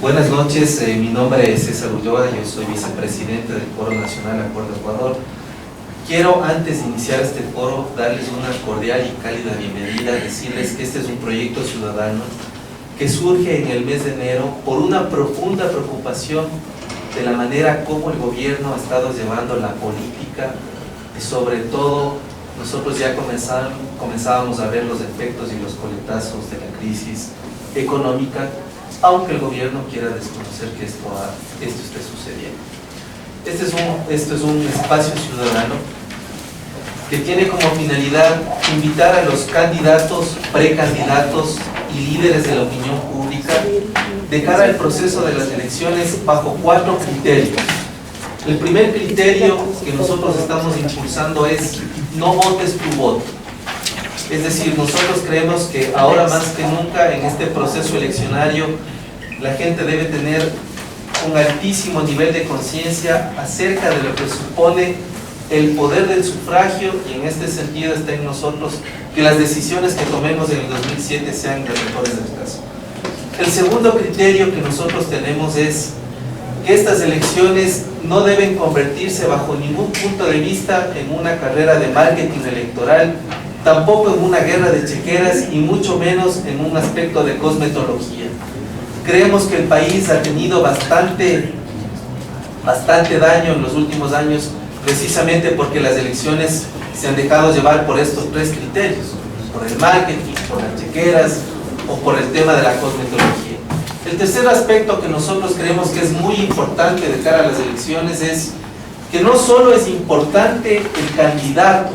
Buenas noches, mi nombre es César Ulloa, yo soy vicepresidente del Foro Nacional Acuerdo Ecuador. Quiero, antes de iniciar este foro, darles una cordial y cálida bienvenida, decirles que este es un proyecto ciudadano que surge en el mes de enero por una profunda preocupación de la manera como el gobierno ha estado llevando la política y sobre todo nosotros ya comenzábamos a ver los efectos y los coletazos de la crisis económica, aunque el gobierno quiera desconocer que esto esté sucediendo. Este es un espacio ciudadano que tiene como finalidad invitar a los candidatos, precandidatos y líderes de la opinión pública de cara al proceso de las elecciones bajo 4 criterios. El primer criterio que nosotros estamos impulsando es no votes tu voto. Es decir, nosotros creemos que ahora más que nunca en este proceso eleccionario la gente debe tener un altísimo nivel de conciencia acerca de lo que supone el poder del sufragio, y en este sentido está en nosotros que las decisiones que tomemos en el 2007 sean las mejores del caso. El segundo criterio que nosotros tenemos es que estas elecciones no deben convertirse bajo ningún punto de vista en una carrera de marketing electoral, tampoco en una guerra de chequeras y mucho menos en un aspecto de cosmetología. Creemos que el país ha tenido bastante daño en los últimos años precisamente porque las elecciones se han dejado llevar por estos 3 criterios, por el marketing, por las chequeras o por el tema de la cosmetología. El tercer aspecto que nosotros creemos que es muy importante de cara a las elecciones es que no solo es importante el candidato,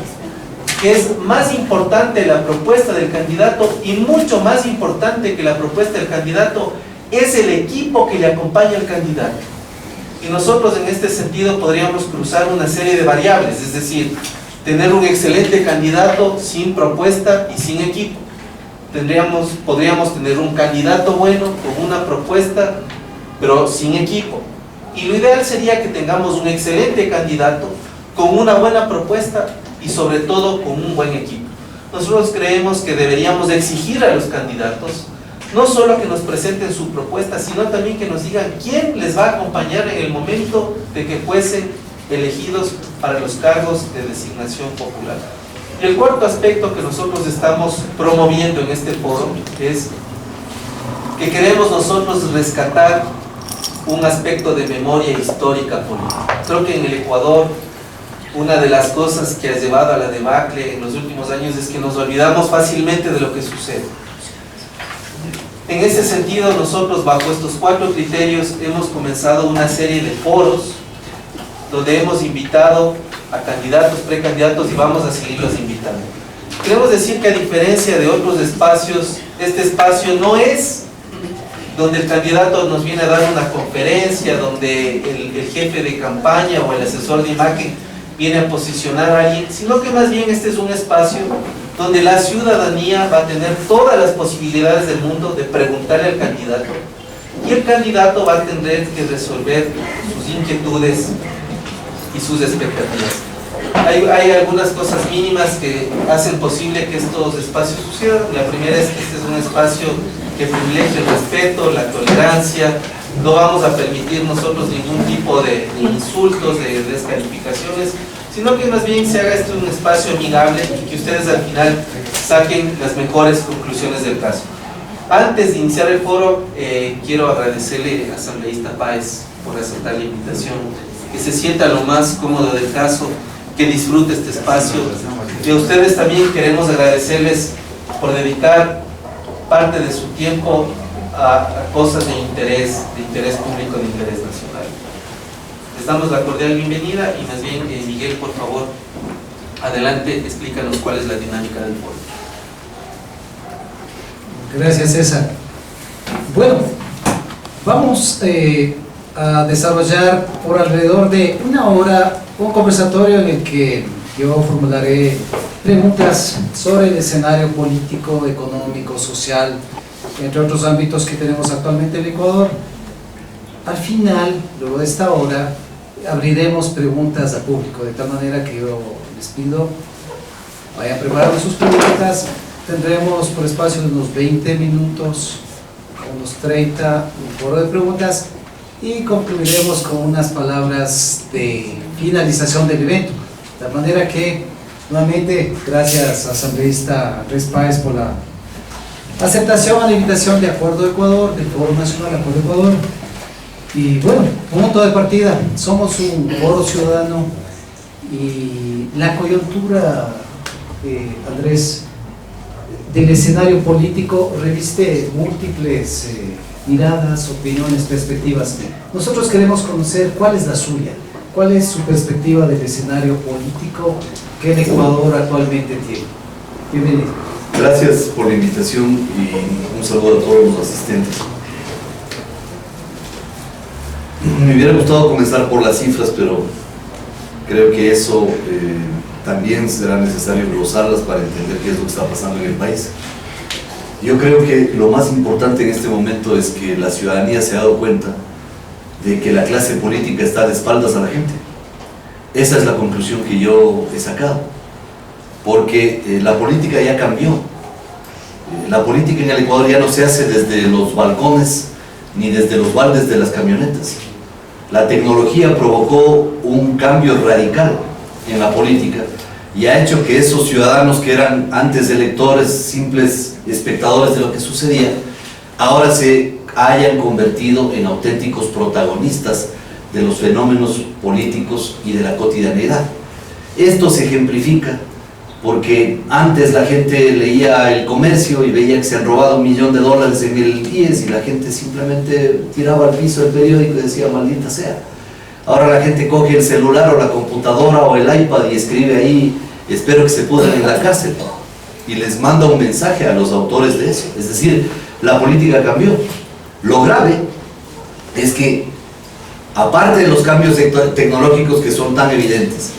que es más importante la propuesta del candidato y mucho más importante que la propuesta del candidato es el equipo que le acompaña al candidato. Y nosotros en este sentido podríamos cruzar una serie de variables, es decir, tener un excelente candidato sin propuesta y sin equipo. Podríamos tener un candidato bueno con una propuesta pero sin equipo. Y lo ideal sería que tengamos un excelente candidato con una buena propuesta y sobre todo con un buen equipo. Nosotros creemos que deberíamos exigir a los candidatos no solo que nos presenten su propuesta, sino también que nos digan quién les va a acompañar en el momento de que fuesen elegidos para los cargos de designación popular. Y el cuarto aspecto que nosotros estamos promoviendo en este foro es que queremos nosotros rescatar un aspecto de memoria histórica política. Creo que en el Ecuador una de las cosas que ha llevado a la debacle en los últimos años es que nos olvidamos fácilmente de lo que sucede. En ese sentido, nosotros bajo estos 4 criterios hemos comenzado una serie de foros donde hemos invitado a candidatos, precandidatos y vamos a seguirlos invitando. Queremos decir que a diferencia de otros espacios, este espacio no es donde el candidato nos viene a dar una conferencia, donde el jefe de campaña o el asesor de imagen viene a posicionar a alguien, sino que más bien este es un espacio donde la ciudadanía va a tener todas las posibilidades del mundo de preguntarle al candidato y el candidato va a tener que resolver sus inquietudes y sus expectativas. Hay algunas cosas mínimas que hacen posible que estos espacios sucedan. La primera es que este es un espacio que privilegia el respeto, la tolerancia. No vamos a permitir nosotros ningún tipo de insultos, de descalificaciones, sino que más bien se haga esto un espacio amigable y que ustedes al final saquen las mejores conclusiones del caso. Antes de iniciar el foro, quiero agradecerle a asambleísta Páez por aceptar la invitación, que se sienta lo más cómodo del caso, que disfrute este espacio. Y a ustedes también queremos agradecerles por dedicar parte de su tiempo a cosas de interés público, de interés nacional. Les damos la cordial bienvenida y más bien, Miguel, por favor, adelante, explícanos cuál es la dinámica del foro. Gracias, César. Bueno, vamos a desarrollar por alrededor de 1 hora un conversatorio en el que yo formularé preguntas sobre el escenario político, económico, social, entre otros ámbitos que tenemos actualmente en Ecuador. Al final, luego de esta hora, abriremos preguntas al público, de tal manera que yo les pido vayan preparando sus preguntas. Tendremos por espacio de unos 20 minutos, los 30, un foro de preguntas y concluiremos con unas palabras de finalización del evento. De manera que, nuevamente, gracias asambleísta Andrés Páez por la aceptación a la invitación de Acuerdo Ecuador, del Foro Nacional Acuerdo Ecuador. Y bueno, punto de partida, somos un foro ciudadano y la coyuntura, Andrés, del escenario político reviste múltiples miradas, opiniones, perspectivas. Nosotros queremos conocer cuál es la suya, cuál es su perspectiva del escenario político que el Ecuador actualmente tiene. Bienvenido. Gracias por la invitación y un saludo a todos los asistentes. Me hubiera gustado comenzar por las cifras, pero creo que eso también será necesario glosarlas para entender qué es lo que está pasando en el país. Yo creo que lo más importante en este momento es que la ciudadanía se ha dado cuenta de que la clase política está de espaldas a la gente. Esa es la conclusión que yo he sacado, porque la política ya cambió. La política en el Ecuador ya no se hace desde los balcones ni desde los baldes de las camionetas. La tecnología provocó un cambio radical en la política y ha hecho que esos ciudadanos que eran antes electores, simples espectadores de lo que sucedía, ahora se hayan convertido en auténticos protagonistas de los fenómenos políticos y de la cotidianidad. Esto se ejemplifica porque antes la gente leía El Comercio y veía que se han robado $1 millón en el IES y la gente simplemente tiraba al piso el periódico y decía maldita sea. Ahora la gente coge el celular o la computadora o el iPad y escribe ahí espero que se pudran en la cárcel y les manda un mensaje a los autores de eso. Es decir, la política cambió. Lo grave es que aparte de los cambios tecnológicos que son tan evidentes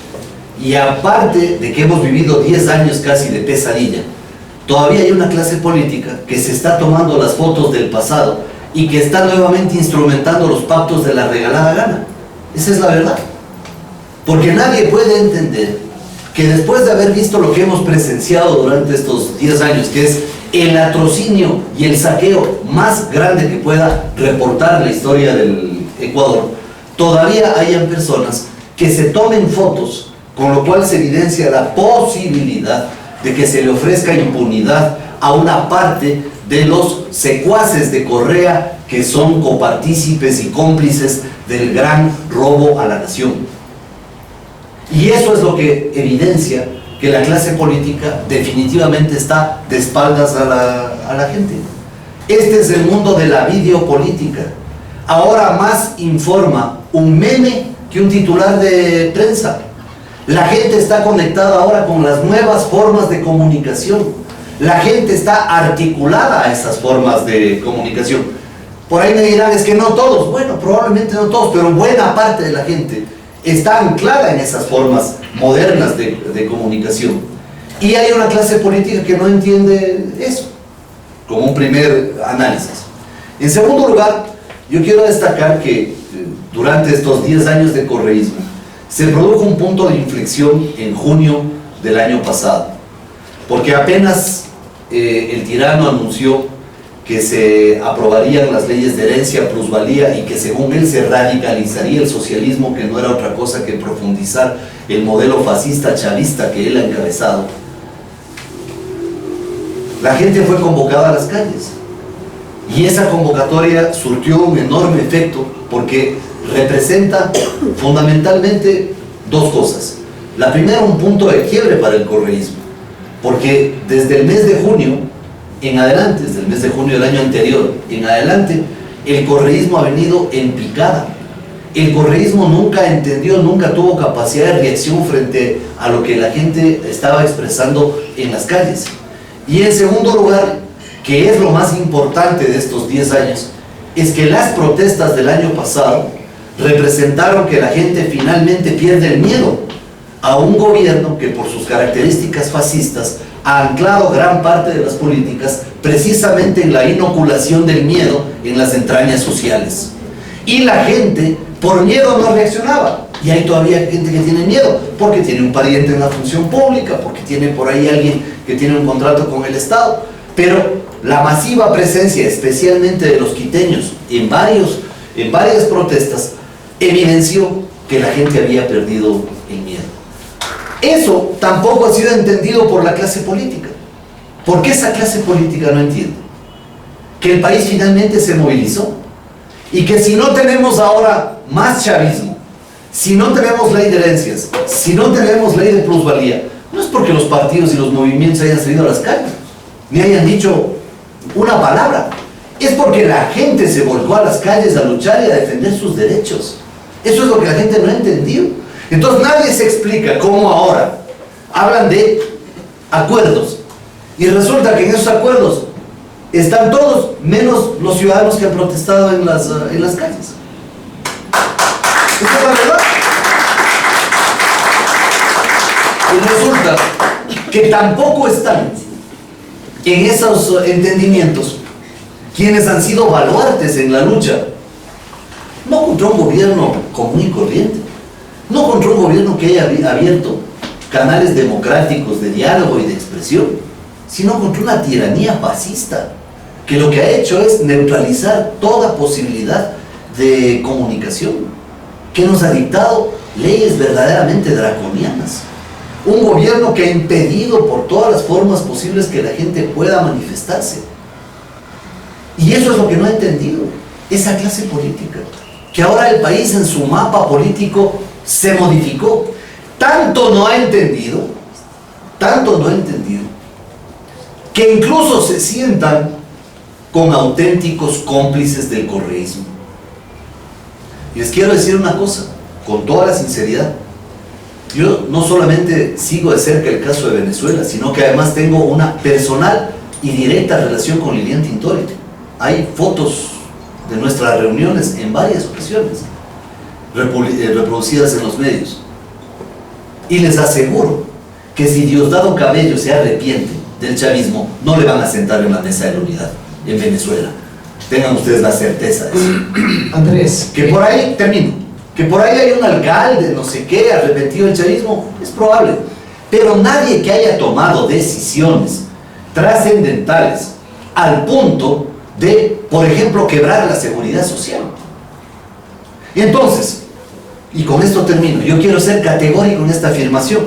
y aparte de que hemos vivido 10 años casi de pesadilla, todavía hay una clase política que se está tomando las fotos del pasado y que está nuevamente instrumentando los pactos de la regalada gana. Esa es la verdad. Porque nadie puede entender que después de haber visto lo que hemos presenciado durante estos 10 años, que es el latrocinio y el saqueo más grande que pueda reportar la historia del Ecuador, todavía hayan personas que se tomen fotos, con lo cual se evidencia la posibilidad de que se le ofrezca impunidad a una parte de los secuaces de Correa que son copartícipes y cómplices del gran robo a la nación. Y eso es lo que evidencia que la clase política definitivamente está de espaldas a la gente. Este es el mundo de la videopolítica. Ahora más informa un meme que un titular de prensa. La gente está conectada ahora con las nuevas formas de comunicación. La gente está articulada a esas formas de comunicación. Por ahí me dirán, es que no todos. Bueno, probablemente no todos, pero buena parte de la gente está anclada en esas formas modernas de comunicación. Y hay una clase política que no entiende eso, como un primer análisis. En segundo lugar, yo quiero destacar que durante estos 10 años de correísmo, se produjo un punto de inflexión en junio del año pasado, porque apenas el tirano anunció que se aprobarían las leyes de herencia, plusvalía y que según él se radicalizaría el socialismo, que no era otra cosa que profundizar el modelo fascista chavista que él ha encabezado. La gente fue convocada a las calles y esa convocatoria surtió un enorme efecto porque representa fundamentalmente dos cosas. La primera, un punto de quiebre para el correísmo, porque desde el mes de junio en adelante, desde el mes de junio del año anterior en adelante, el correísmo ha venido en picada. El correísmo nunca entendió, nunca tuvo capacidad de reacción frente a lo que la gente estaba expresando en las calles. Y en segundo lugar, que es lo más importante de estos 10 años, es que las protestas del año pasado representaron que la gente finalmente pierde el miedo a un gobierno que por sus características fascistas ha anclado gran parte de las políticas precisamente en la inoculación del miedo en las entrañas sociales. Y la gente por miedo no reaccionaba. Y hay todavía gente que tiene miedo porque tiene un pariente en la función pública, porque tiene por ahí alguien que tiene un contrato con el Estado. Pero la masiva presencia, especialmente de los quiteños, en varias protestas, evidenció que la gente había perdido el miedo. Eso tampoco ha sido entendido por la clase política. ¿Por qué esa clase política no entiende? Que el país finalmente se movilizó y que si no tenemos ahora más chavismo, si no tenemos ley de herencias, si no tenemos ley de plusvalía, no es porque los partidos y los movimientos hayan salido a las calles, ni hayan dicho una palabra, es porque la gente se volcó a las calles a luchar y a defender sus derechos. Eso es lo que la gente no ha entendido. Entonces nadie se explica cómo ahora hablan de acuerdos y resulta que en esos acuerdos están todos menos los ciudadanos que han protestado en las calles. ¿Esa es la verdad? Y resulta que tampoco están en esos entendimientos quienes han sido baluartes en la lucha, no contra un gobierno común y corriente, no contra un gobierno que haya abierto canales democráticos de diálogo y de expresión, sino contra una tiranía fascista que lo que ha hecho es neutralizar toda posibilidad de comunicación, que nos ha dictado leyes verdaderamente draconianas, un gobierno que ha impedido por todas las formas posibles que la gente pueda manifestarse. Y eso es lo que no ha entendido esa clase política, que ahora el país en su mapa político se modificó. Tanto no ha entendido, que incluso se sientan con auténticos cómplices del correísmo. Y les quiero decir una cosa, con toda la sinceridad, yo no solamente sigo de cerca el caso de Venezuela, sino que además tengo una personal y directa relación con Lilian Tintori. Hay fotos de nuestras reuniones en varias ocasiones, reproducidas en los medios. Y les aseguro que si Diosdado Cabello se arrepiente del chavismo, no le van a sentar en la mesa de la unidad en Venezuela. Tengan ustedes la certeza de eso. Andrés, Que por ahí, termino, que por ahí hay un alcalde, no sé qué, arrepentido del chavismo, es probable. Pero nadie que haya tomado decisiones trascendentales al punto de, por ejemplo, quebrar la seguridad social. Y entonces, y con esto termino, yo quiero ser categórico en esta afirmación,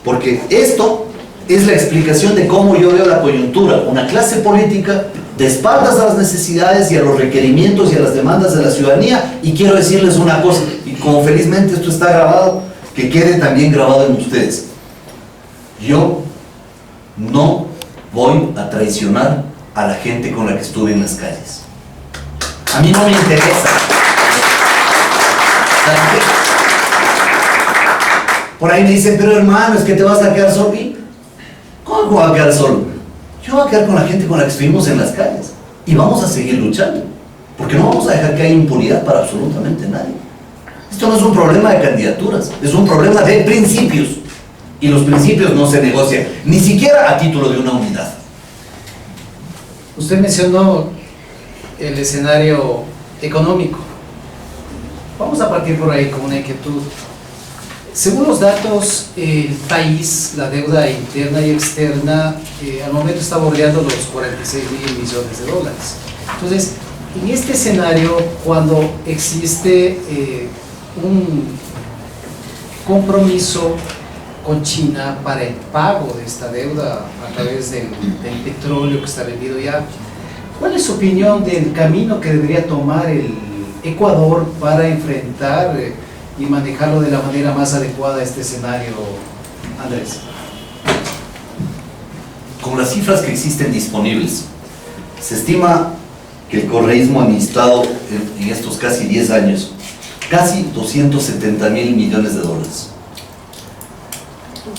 porque esto es la explicación de cómo yo veo la coyuntura, una clase política de espaldas a las necesidades y a los requerimientos y a las demandas de la ciudadanía. Y quiero decirles una cosa, y como felizmente esto está grabado, que quede también grabado en ustedes: yo no voy a traicionar a la gente con la que estuve en las calles. A mí no me interesa. Por ahí me dicen, pero hermano, es que te vas a quedar solo. ¿Y cómo voy a quedar solo? Yo voy a quedar con la gente con la que estuvimos en las calles y vamos a seguir luchando, porque no vamos a dejar que haya impunidad para absolutamente nadie. Esto no es un problema de candidaturas, es un problema de principios, y los principios no se negocian, ni siquiera a título de una unidad. usted mencionó el escenario económico. Vamos a partir por ahí con una inquietud. Según los datos, el país, la deuda interna y externa, al momento está bordeando los 46.000 millones de dólares. Entonces, en este escenario, cuando existe un compromiso con China para el pago de esta deuda a través del petróleo que está vendido ya, ¿cuál es su opinión del camino que debería tomar el Ecuador para enfrentar y manejarlo de la manera más adecuada a este escenario, Andrés? Con las cifras que existen disponibles, se estima que el correísmo ha administrado en estos casi 10 años casi 270.000 millones de dólares.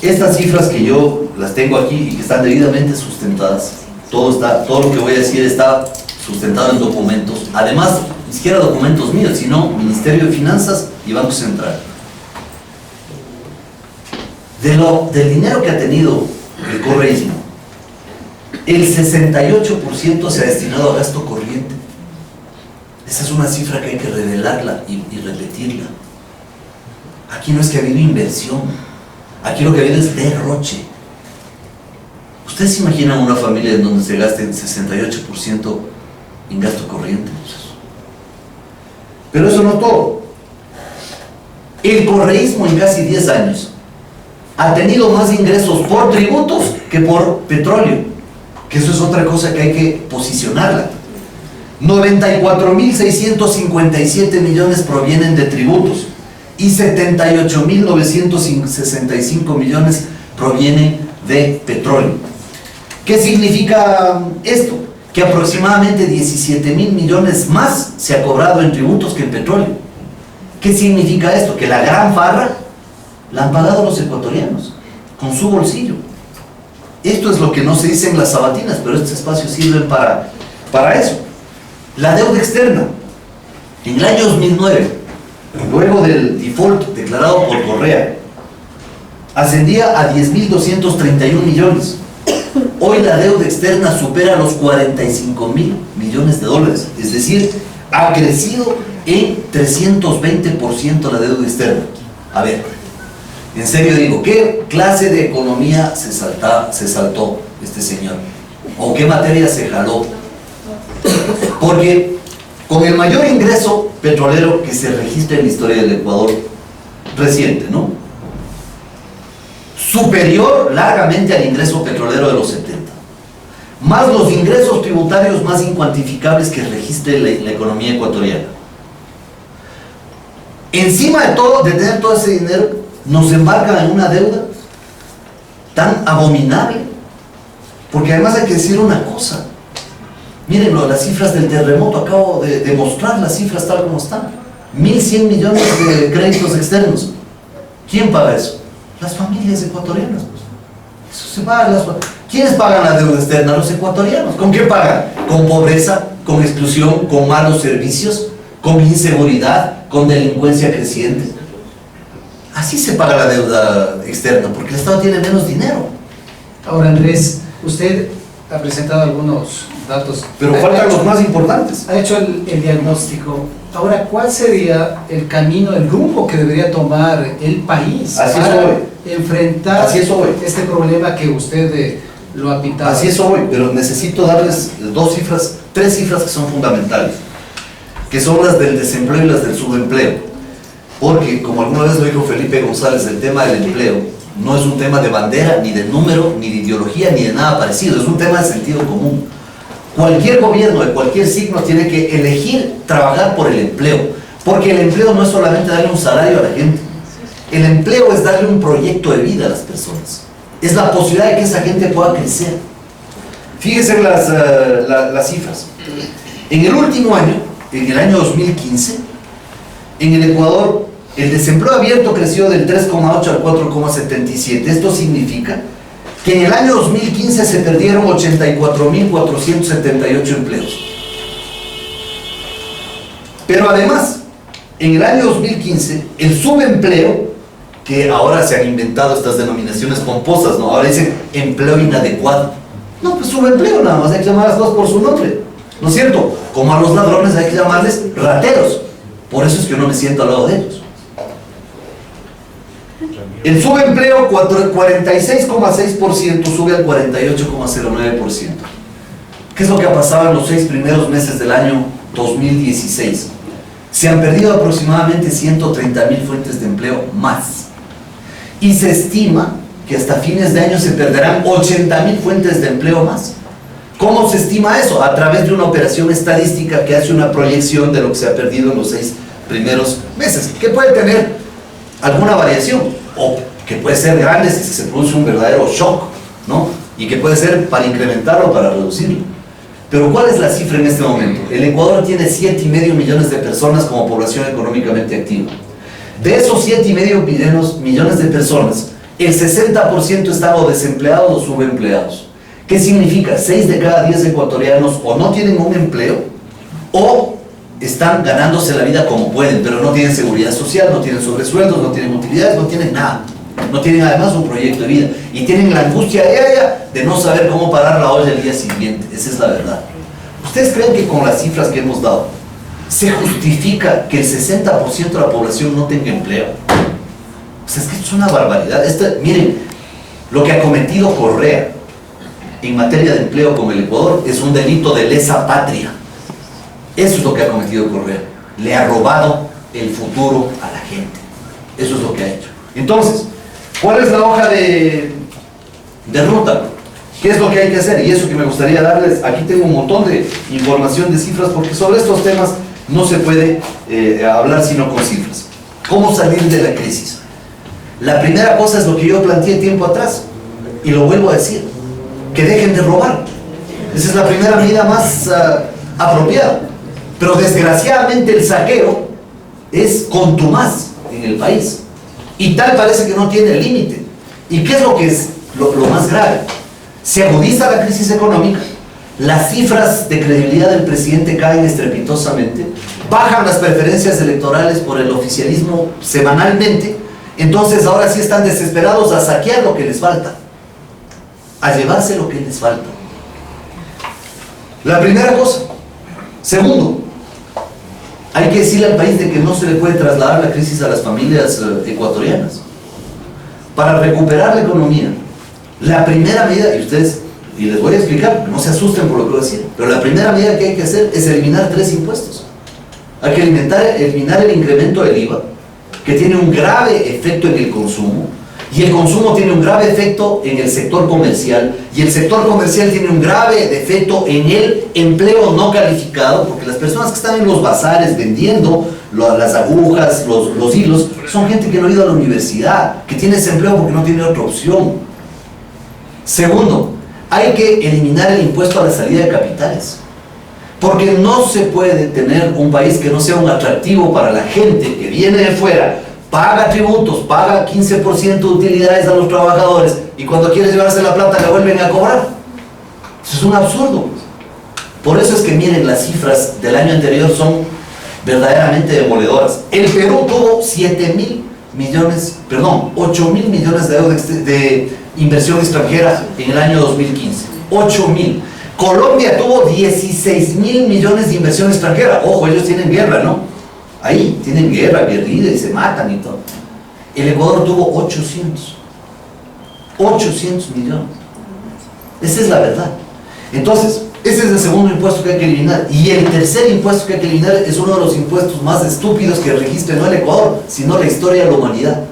Estas cifras que yo las tengo aquí y que están debidamente sustentadas, todo lo que voy a decir está sustentado en documentos, además ni siquiera documentos míos, sino Ministerio de Finanzas y Banco Central. Del dinero que ha tenido el correísmo, el 68% se ha destinado a gasto corriente. Esa es una cifra que hay que revelarla y repetirla. Aquí no es que ha habido inversión, aquí lo que ha habido es derroche. ¿Ustedes se imaginan una familia en donde se gaste el 68% en gasto corriente? Pero eso no es todo. El correísmo en casi 10 años ha tenido más ingresos por tributos que por petróleo, que eso es otra cosa que hay que posicionarla. 94.657 millones provienen de tributos y 78.965 millones provienen de petróleo. ¿Qué significa esto? Que aproximadamente 17.000 millones más se ha cobrado en tributos que en petróleo. ¿Qué significa esto? Que la gran farra la han pagado los ecuatorianos con su bolsillo. Esto es lo que no se dice en las sabatinas, pero estos espacios sirven para eso. La deuda externa. En el año 2009, luego del default declarado por Correa, ascendía a 10.231 millones. Hoy la deuda externa supera los 45.000 millones de dólares, es decir, ha crecido en 320% la deuda externa. A ver, en serio digo, ¿qué clase de economía se saltó este señor? ¿O qué materia se jaló? Porque con el mayor ingreso petrolero que se registra en la historia del Ecuador reciente, ¿no? Superior largamente al ingreso petrolero de los 70, más los ingresos tributarios más incuantificables que registre la economía ecuatoriana. Encima de todo, de tener todo ese dinero, nos embarcan en una deuda tan abominable, porque además hay que decir una cosa. Mírenlo, las cifras del terremoto, acabo de mostrar las cifras tal como están. 1.100 millones de créditos externos. ¿Quién paga eso? Las familias ecuatorianas. Eso se paga. ¿Quiénes pagan la deuda externa? Los ecuatorianos. ¿Con qué pagan? Con pobreza, con exclusión, con malos servicios, con inseguridad, con delincuencia creciente. Así se paga la deuda externa, porque el Estado tiene menos dinero. Ahora, Andrés, usted ha presentado algunos datos. Pero faltan los más importantes. Ha hecho el diagnóstico. Ahora, ¿cuál sería el camino, el rumbo que debería tomar el país para enfrentar este problema que usted lo ha pintado? Así es hoy, pero necesito darles tres cifras que son fundamentales, que son las del desempleo y las del subempleo. Porque, como alguna vez lo dijo Felipe González, el tema del empleo no es un tema de bandera, ni de número, ni de ideología, ni de nada parecido, es un tema de sentido común. Cualquier gobierno de cualquier signo tiene que elegir trabajar por el empleo, porque el empleo no es solamente darle un salario a la gente, el empleo es darle un proyecto de vida a las personas, es la posibilidad de que esa gente pueda crecer. Fíjense en las cifras. En el último año, en el año 2015, en el Ecuador, el desempleo abierto creció del 3,8 al 4,77. Esto significa que en el año 2015 se perdieron 84.478 empleos. Pero además, en el año 2015, el subempleo, que ahora se han inventado estas denominaciones pomposas, ¿no? Ahora dicen empleo inadecuado. No, pues subempleo nada más, hay que llamar a las cosas por su nombre, ¿no es cierto? Como a los ladrones hay que llamarles rateros. Por eso es que uno me siento al lado de ellos. El subempleo 46,6% sube al 48,09%. ¿Qué es lo que ha pasado en los 6 primeros meses del año 2016? Se han perdido aproximadamente 130.000 fuentes de empleo más. Y se estima que hasta fines de año se perderán 80.000 fuentes de empleo más. ¿Cómo se estima eso? A través de una operación estadística que hace una proyección de lo que se ha perdido en los 6 primeros meses, que puede tener alguna variación, o que puede ser grande si se produce un verdadero shock, ¿no? Y que puede ser para incrementarlo o para reducirlo. Pero ¿cuál es la cifra en este momento? El Ecuador tiene 7,5 millones de personas como población económicamente activa. De esos 7,5 millones de personas, el 60% están o desempleados o subempleados. ¿Qué significa? 6 de cada 10 ecuatorianos o no tienen un empleo o están ganándose la vida como pueden, pero no tienen seguridad social, no tienen sobresueldos, no tienen utilidades, no tienen nada. No tienen además un proyecto de vida y tienen la angustia diaria de no saber cómo parar la olla el día siguiente. Esa es la verdad. ¿Ustedes creen que con las cifras que hemos dado se justifica que el 60% de la población no tenga empleo? O sea, es que esto es una barbaridad. Miren, lo que ha cometido Correa en materia de empleo con el Ecuador es un delito de lesa patria. Eso es lo que ha cometido Correa. Le ha robado el futuro a la gente. Eso es lo que ha hecho. Entonces, ¿cuál es la hoja de ruta? ¿Qué es lo que hay que hacer? Y eso que me gustaría darles, aquí tengo un montón de información de cifras, porque sobre estos temas no se puede hablar sino con cifras. ¿Cómo salir de la crisis? La primera cosa es lo que yo planteé tiempo atrás, y lo vuelvo a decir, que dejen de robar. Esa es la primera medida más apropiada. Pero desgraciadamente el saqueo es contumaz en el país, y tal parece que no tiene límite. ¿Y qué es lo que es lo más grave? Se agudiza la crisis económica, las cifras de credibilidad del presidente caen estrepitosamente, bajan las preferencias electorales por el oficialismo semanalmente. Entonces ahora sí están desesperados a saquear lo que les falta, a llevarse lo que les falta. La primera cosa. Segundo, hay que decirle al país de que no se le puede trasladar la crisis a las familias ecuatorianas. Para recuperar la economía, la primera medida, y les voy a explicar, no se asusten por lo que voy a decir, pero la primera medida que hay que hacer es eliminar 3 impuestos. Hay que eliminar el incremento del IVA, que tiene un grave efecto en el consumo, y el consumo tiene un grave efecto en el sector comercial, y el sector comercial tiene un grave efecto en el empleo no calificado, porque las personas que están en los bazares vendiendo las agujas, los hilos, son gente que no ha ido a la universidad, que tiene ese empleo porque no tiene otra opción. Segundo, hay que eliminar el impuesto a la salida de capitales, porque no se puede tener un país que no sea un atractivo para la gente que viene de fuera, paga tributos, paga 15% de utilidades a los trabajadores, y cuando quiere llevarse la plata la vuelven a cobrar. Eso es un absurdo. Por eso es que miren, las cifras del año anterior son verdaderamente demoledoras. El Perú tuvo 8.000 millones de euros de inversión extranjera en el año 2015. 8.000. Colombia tuvo 16.000 millones de inversión extranjera. Ojo, ellos tienen guerra, ¿no? Ahí tienen guerra, guerrilla, y se matan y todo. El Ecuador tuvo 800 millones. Esa es la verdad. Entonces, ese es el segundo impuesto que hay que eliminar. Y el tercer impuesto que hay que eliminar es uno de los impuestos más estúpidos que registre no el Ecuador, sino la historia de la humanidad,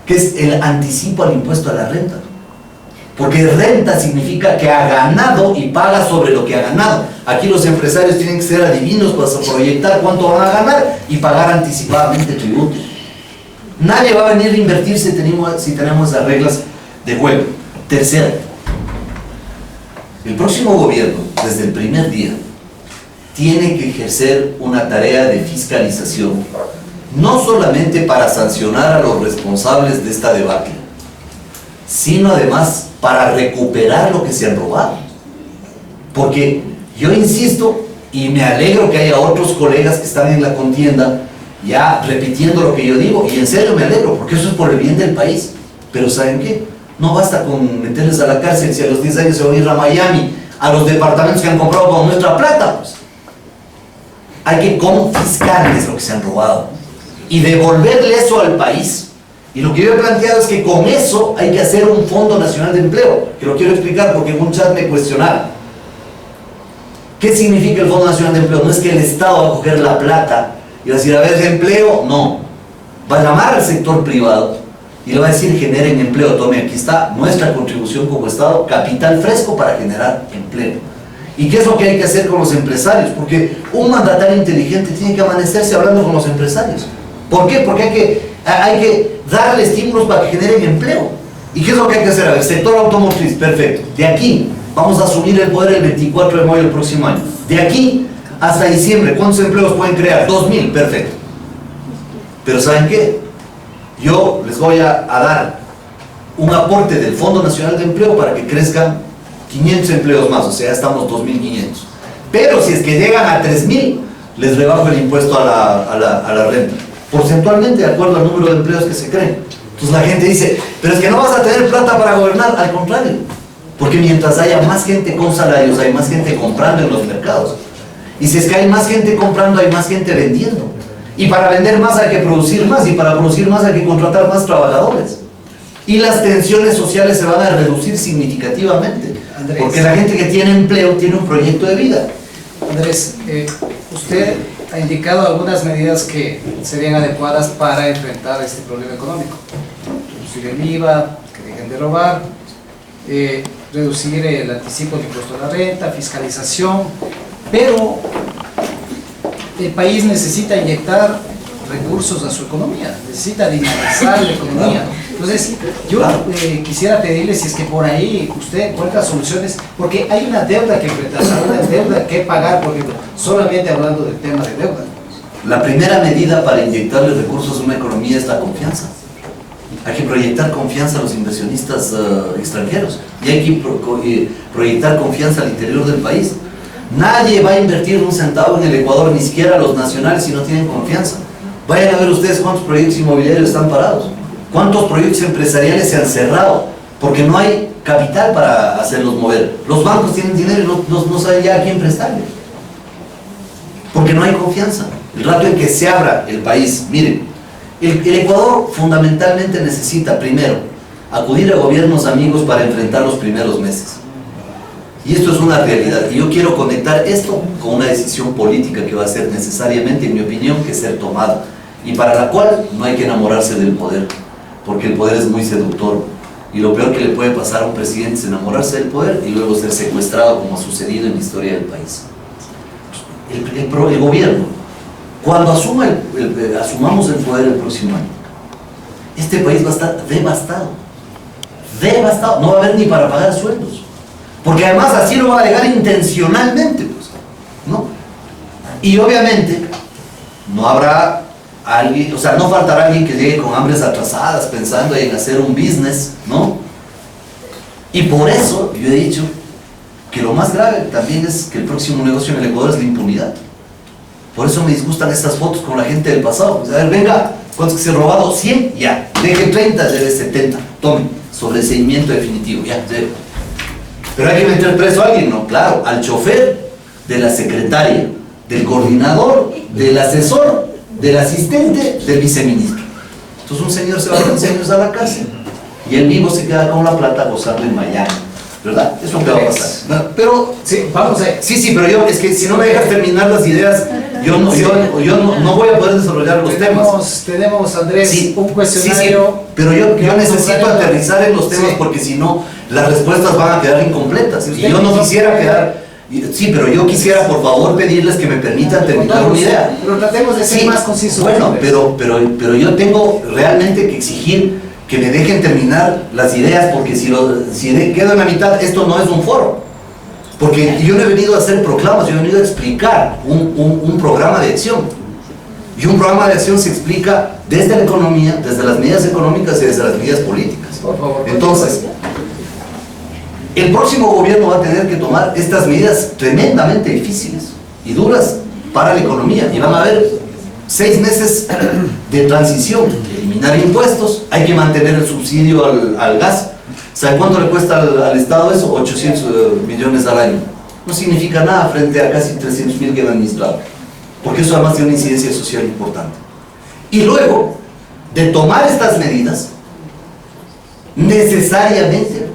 que es el anticipo al impuesto a la renta. Porque renta significa que ha ganado y paga sobre lo que ha ganado. Aquí los empresarios tienen que ser adivinos para proyectar cuánto van a ganar y pagar anticipadamente tributos. Nadie va a venir a invertir si tenemos las reglas de juego. Tercero, el próximo gobierno, desde el primer día, tiene que ejercer una tarea de fiscalización, no solamente para sancionar a los responsables de esta debacle, sino además para recuperar lo que se han robado. Porque yo insisto, y me alegro que haya otros colegas que están en la contienda ya repitiendo lo que yo digo, y en serio me alegro, porque eso es por el bien del país. Pero ¿saben qué? No basta con meterles a la cárcel si a los 10 años se van a ir a Miami, a los departamentos que han comprado con nuestra plata, pues. Hay que confiscarles lo que se han robado y devolverle eso al país. Y lo que yo he planteado es que con eso hay que hacer un Fondo Nacional de Empleo, que lo quiero explicar porque en un chat me cuestionaron. ¿Qué significa el Fondo Nacional de Empleo? No es que el Estado va a coger la plata y va a decir, a ver, de empleo, no. Va a llamar al sector privado y le va a decir, generen empleo. Tome, aquí está nuestra contribución como Estado, capital fresco para generar empleo. ¿Y qué es lo que hay que hacer con los empresarios? Porque un mandatario inteligente tiene que amanecerse hablando con los empresarios. ¿Por qué? Porque hay que darle estímulos para que generen empleo. ¿Y qué es lo que hay que hacer? A ver, sector automotriz, perfecto. De aquí vamos a asumir el poder el 24 de mayo del próximo año. De aquí hasta diciembre, ¿cuántos empleos pueden crear? 2.000, perfecto. Pero ¿saben qué? Yo les voy a dar un aporte del Fondo Nacional de Empleo para que crezcan 500 empleos más, o sea, ya estamos 2.500. Pero si es que llegan a 3.000, les rebajo el impuesto a la renta, porcentualmente de acuerdo al número de empleos que se creen. Entonces la gente dice, pero es que no vas a tener plata para gobernar. Al contrario, porque mientras haya más gente con salarios, hay más gente comprando en los mercados. Y si es que hay más gente comprando, hay más gente vendiendo. Y para vender más hay que producir más, y para producir más hay que contratar más trabajadores. Y las tensiones sociales se van a reducir significativamente. Andrés. Porque la gente que tiene empleo tiene un proyecto de vida. Andrés, usted ha indicado algunas medidas que serían adecuadas para enfrentar este problema económico. Reducir el IVA, que dejen de robar, reducir el anticipo del impuesto a la renta, fiscalización, pero el país necesita inyectar recursos a su economía, necesita dinamizar la economía. Entonces, yo quisiera pedirle si es que por ahí usted encuentra soluciones, porque hay una deuda que enfrentar, una deuda que pagar, por ejemplo, solamente hablando del tema de deuda. La primera medida para inyectarle recursos a una economía es la confianza. Hay que proyectar confianza a los inversionistas extranjeros y hay que proyectar confianza al interior del país. Nadie va a invertir un centavo en el Ecuador, ni siquiera los nacionales, si no tienen confianza. Vayan a ver ustedes cuántos proyectos inmobiliarios están parados, cuántos proyectos empresariales se han cerrado, porque no hay capital para hacerlos mover. Los bancos tienen dinero y no saben ya a quién prestarle, porque no hay confianza. El rato en que se abra el país, miren, el Ecuador fundamentalmente necesita primero acudir a gobiernos amigos para enfrentar los primeros meses. Y esto es una realidad. Y yo quiero conectar esto con una decisión política que va a ser necesariamente, en mi opinión, que ser tomada. Y para la cual no hay que enamorarse del poder, porque el poder es muy seductor. Y lo peor que le puede pasar a un presidente es enamorarse del poder y luego ser secuestrado, como ha sucedido en la historia del país. El gobierno, cuando asumamos el poder el próximo año, este país va a estar devastado. Devastado. No va a haber ni para pagar sueldos. Porque además así lo van a dejar intencionalmente, pues, ¿no? Y obviamente no habrá alguien, o sea, no faltará alguien que llegue con hambres atrasadas pensando en hacer un business, ¿no? Y por eso yo he dicho que lo más grave también es que el próximo negocio en el Ecuador es la impunidad. Por eso me disgustan estas fotos con la gente del pasado. Pues, a ver, venga, ¿cuántos que se han robado? 100, ya. Deje 30, debe 70. Tomen, sobreseimiento definitivo, ya, debe. Pero hay que meter preso a alguien, ¿no? Claro, al chofer, de la secretaria, del coordinador, del asesor, del asistente, del viceministro. Entonces un señor se va 15 años a la cárcel y él mismo se queda con la plata gozando en Miami, ¿verdad? Eso es lo que va a pasar. No, pero, sí, vamos a... Sí, pero yo, es que si no me dejas terminar las ideas, yo no voy a poder desarrollar los temas. Tenemos, Andrés, sí, un cuestionario... Sí, pero yo necesito aterrizar en los temas, sí, porque si no, las respuestas van a quedar incompletas. Y yo no quisiera quedar... Sí, pero yo quisiera, por favor, pedirles que me permitan terminar una idea. Pero tratemos de ser más concisos. Bueno, pero yo tengo realmente que exigir que me dejen terminar las ideas, porque si quedo en la mitad, esto no es un foro. Porque yo no he venido a hacer proclamas, yo he venido a explicar un programa de acción. Y un programa de acción se explica desde la economía, desde las medidas económicas y desde las medidas políticas. Por favor. Entonces, el próximo gobierno va a tener que tomar estas medidas tremendamente difíciles y duras para la economía. Y van a haber 6 meses de transición, eliminar impuestos, hay que mantener el subsidio al gas. ¿Sabe cuánto le cuesta al Estado eso? 800 millones al año. No significa nada frente a casi 300.000 que han administrado, porque eso además tiene una incidencia social importante. Y luego de tomar estas medidas, necesariamente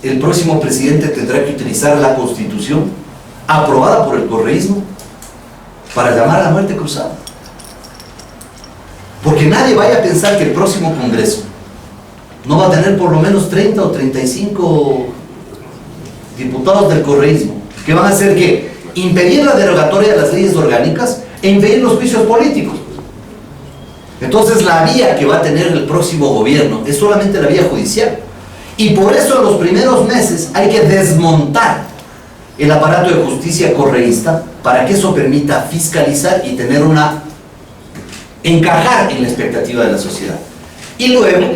el próximo presidente tendrá que utilizar la Constitución aprobada por el correísmo para llamar a la muerte cruzada. Porque nadie vaya a pensar que el próximo Congreso no va a tener por lo menos 30 o 35 diputados del correísmo, que van a hacer que impedir la derogatoria de las leyes orgánicas e impedir los juicios políticos. Entonces la vía que va a tener el próximo gobierno es solamente la vía judicial. Y por eso en los primeros meses hay que desmontar el aparato de justicia correísta para que eso permita fiscalizar y tener encajar en la expectativa de la sociedad. Y luego,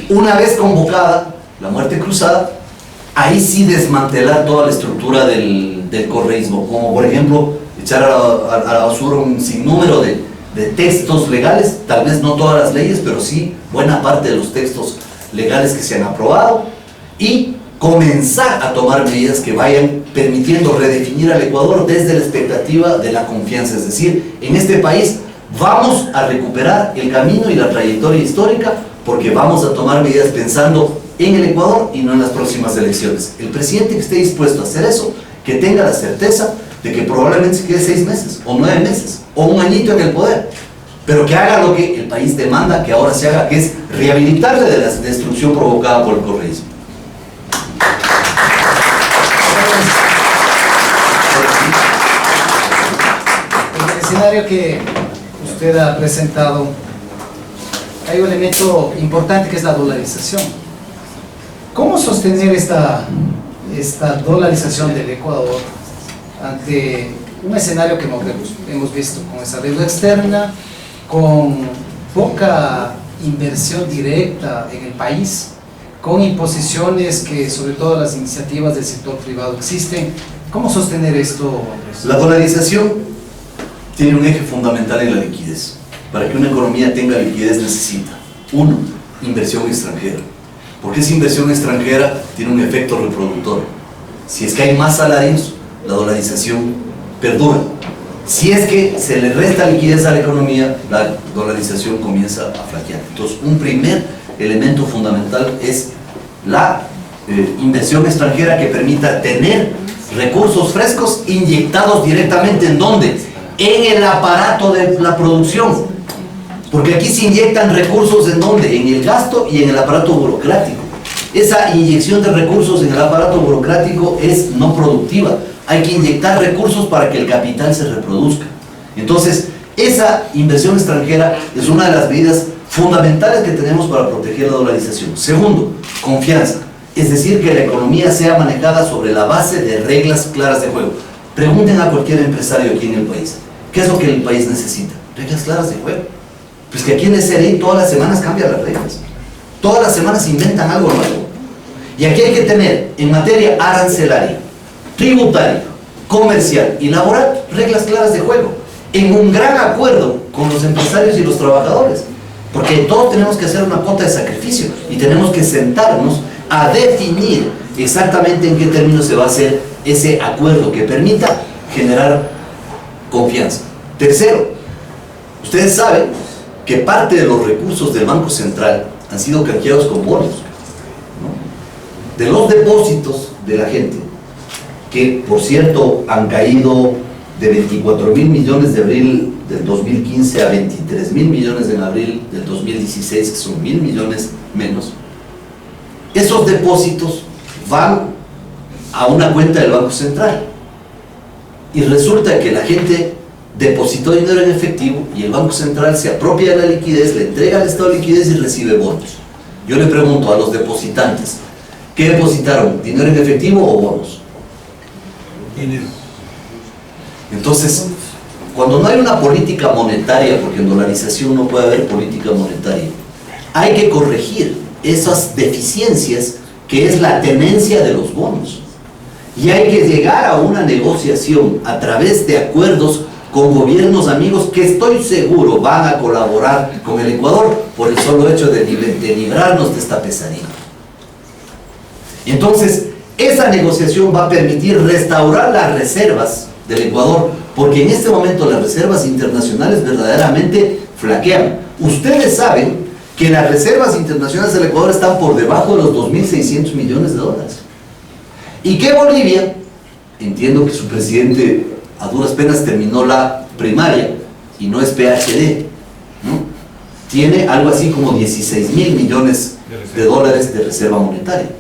una vez convocada la muerte cruzada, ahí sí desmantelar toda la estructura del correísmo, como por ejemplo echar a la basura un sinnúmero de textos legales, tal vez no todas las leyes, pero sí buena parte de los textos legales que se han aprobado, y comenzar a tomar medidas que vayan permitiendo redefinir al Ecuador desde la expectativa de la confianza. Es decir, en este país vamos a recuperar el camino y la trayectoria histórica, porque vamos a tomar medidas pensando en el Ecuador y no en las próximas elecciones. El presidente que esté dispuesto a hacer eso, que tenga la certeza de que probablemente se quede 6 meses, o 9 meses, o un añito en el poder, pero que haga lo que el país demanda que ahora se haga, que es rehabilitarle de la destrucción provocada por el correísmo. En el escenario que usted ha presentado, hay un elemento importante que es la dolarización. ¿Cómo sostener esta dolarización del Ecuador ante un escenario que hemos visto con esa deuda externa, con poca inversión directa en el país, con imposiciones que sobre todo las iniciativas del sector privado existen? ¿Cómo sostener esto, Andrés? La dolarización tiene un eje fundamental en la liquidez. Para que una economía tenga liquidez necesita, 1, inversión extranjera. Porque esa inversión extranjera tiene un efecto reproductor. Si es que hay más salarios, la dolarización perdura. Si es que se le resta liquidez a la economía, la dolarización comienza a flaquear. Entonces, un primer elemento fundamental es la inversión extranjera que permita tener recursos frescos inyectados directamente ¿en dónde? En el aparato de la producción. Porque aquí se inyectan recursos ¿en dónde? En el gasto y en el aparato burocrático. Esa inyección de recursos en el aparato burocrático es no productiva. Hay que inyectar recursos para que el capital se reproduzca. Entonces, esa inversión extranjera es una de las medidas fundamentales que tenemos para proteger la dolarización. Segundo, confianza. Es decir, que la economía sea manejada sobre la base de reglas claras de juego. Pregunten a cualquier empresario aquí en el país, ¿qué es lo que el país necesita? Reglas claras de juego. Pues que aquí en SRI todas las semanas cambian las reglas. Todas las semanas inventan algo nuevo. Y aquí hay que tener, en materia arancelaria, tributaria, comercial y laboral, reglas claras de juego, en un gran acuerdo con los empresarios y los trabajadores. Porque todos tenemos que hacer una cuota de sacrificio y tenemos que sentarnos a definir exactamente en qué términos se va a hacer ese acuerdo que permita generar confianza. Tercero, ustedes saben que parte de los recursos del Banco Central han sido canjeados con bonos, ¿no? De los depósitos de la gente, que por cierto han caído de 24.000 millones de abril del 2015 a 23.000 millones en abril del 2016, que son 1.000 millones menos. Esos depósitos van a una cuenta del Banco Central y resulta que la gente depositó dinero en efectivo y el Banco Central se apropia de la liquidez, le entrega al Estado de liquidez y recibe bonos. Yo le pregunto a los depositantes, ¿qué depositaron? ¿Dinero en efectivo o bonos? Dinero. Entonces, cuando no hay una política monetaria, porque en dolarización no puede haber política monetaria, hay que corregir esas deficiencias que es la tenencia de los bonos. Y hay que llegar a una negociación a través de acuerdos con gobiernos amigos que estoy seguro van a colaborar con el Ecuador por el solo hecho de librarnos de esta pesadilla. Entonces, esa negociación va a permitir restaurar las reservas del Ecuador, porque en este momento las reservas internacionales verdaderamente flaquean. Ustedes saben que las reservas internacionales del Ecuador están por debajo de los 2.600 millones de dólares. Y que Bolivia, entiendo que su presidente a duras penas terminó la primaria y no es PhD, ¿no? Tiene algo así como 16.000 millones de dólares de reserva monetaria.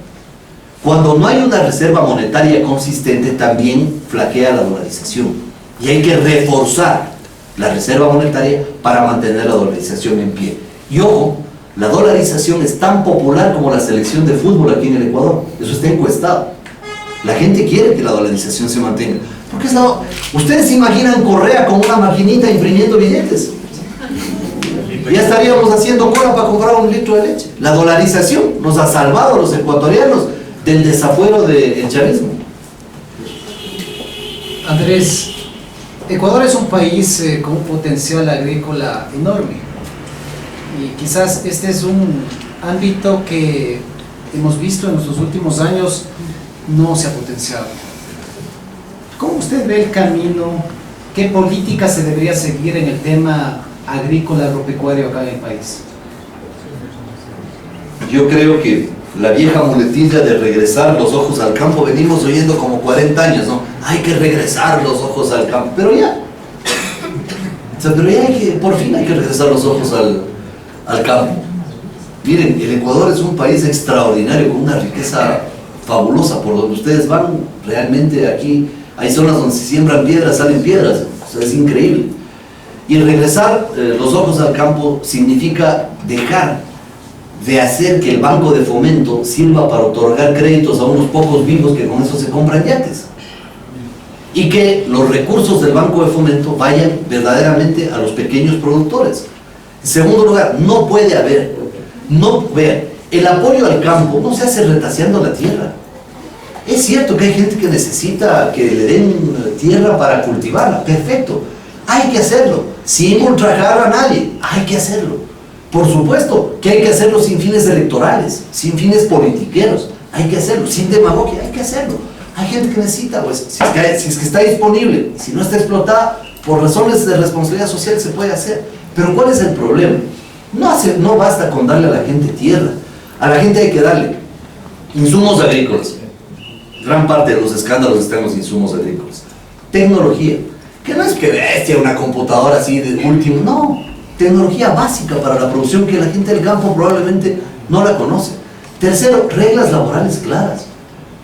Cuando no hay una reserva monetaria consistente, también flaquea la dolarización. Y hay que reforzar la reserva monetaria para mantener la dolarización en pie. Y ojo, la dolarización es tan popular como la selección de fútbol aquí en el Ecuador. Eso está encuestado. La gente quiere que la dolarización se mantenga. Porque ustedes se imaginan Correa con una maquinita imprimiendo billetes. Ya estaríamos haciendo cola para comprar un litro de leche. La dolarización nos ha salvado a los ecuatorianos del desafuero del chavismo. Andrés, Ecuador es un país con un potencial agrícola enorme y quizás este es un ámbito que hemos visto en nuestros últimos años no se ha potenciado. ¿Cómo usted ve el camino? ¿Qué política se debería seguir en el tema agrícola agropecuario acá en el país? Yo creo que la vieja muletilla de regresar los ojos al campo, venimos oyendo como 40 años, ¿no? Hay que regresar los ojos al campo, pero ya. O sea, pero ya por fin hay que regresar los ojos al campo. Miren, el Ecuador es un país extraordinario, con una riqueza fabulosa. Por donde ustedes van, realmente aquí hay zonas donde se siembran piedras, salen piedras. O sea, es increíble. Y regresar los ojos al campo significa dejar de hacer que el Banco de Fomento sirva para otorgar créditos a unos pocos vivos que con eso se compran yates. Y que los recursos del Banco de Fomento vayan verdaderamente a los pequeños productores. En segundo lugar, no puede haber, el apoyo al campo no se hace retaseando la tierra. Es cierto que hay gente que necesita que le den tierra para cultivarla, perfecto, hay que hacerlo, sin ultrajar a nadie, hay que hacerlo. Por supuesto que hay que hacerlo sin fines electorales, sin fines politiqueros, hay que hacerlo, sin demagogia, hay que hacerlo. Hay gente que necesita, pues, si es que está disponible, si no está explotada, por razones de responsabilidad social se puede hacer. Pero ¿cuál es el problema? No basta con darle a la gente tierra, a la gente hay que darle insumos agrícolas. Gran parte de los escándalos están en los insumos agrícolas. Tecnología, que no es que bestia una computadora así de último, no. Tecnología básica para la producción que la gente del campo probablemente no la conoce. Tercero, reglas laborales claras.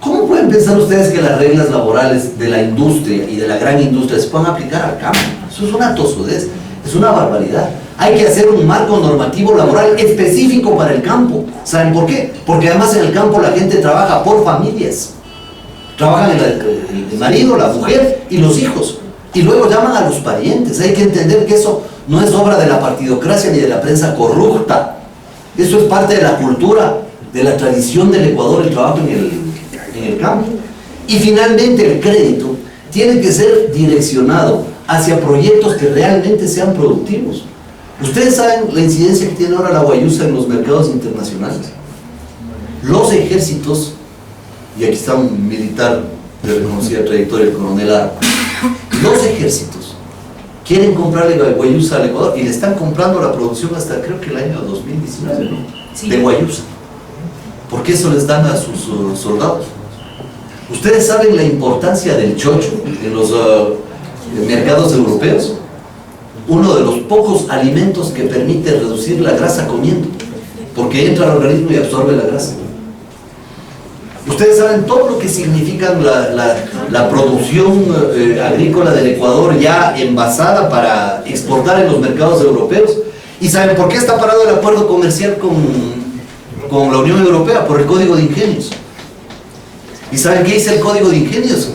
¿Cómo pueden pensar ustedes que las reglas laborales de la industria y de la gran industria se puedan aplicar al campo? Eso es una tosudez, es una barbaridad. Hay que hacer un marco normativo laboral específico para el campo. ¿Saben por qué? Porque además en el campo la gente trabaja por familias. Trabajan el marido, la mujer y los hijos. Y luego llaman a los parientes. Hay que entender que eso no es obra de la partidocracia ni de la prensa corrupta. Eso es parte de la cultura, de la tradición del Ecuador, el trabajo en el campo. Y finalmente el crédito tiene que ser direccionado hacia proyectos que realmente sean productivos. Ustedes saben la incidencia que tiene ahora la guayusa en los mercados internacionales. Los ejércitos, y aquí está un militar de reconocida trayectoria, el coronel Ara, los ejércitos quieren comprarle guayusa al Ecuador y le están comprando la producción hasta creo que el año 2019, ¿no? Sí. De guayusa, porque eso les dan a sus soldados. Ustedes saben la importancia del chocho en los mercados europeos, uno de los pocos alimentos que permite reducir la grasa comiendo, porque entra al organismo y absorbe la grasa. Ustedes saben todo lo que significa la producción agrícola del Ecuador ya envasada para exportar en los mercados europeos. ¿Y saben por qué está parado el acuerdo comercial con la Unión Europea? Por el Código de Ingenios. ¿Y saben qué dice el Código de Ingenios?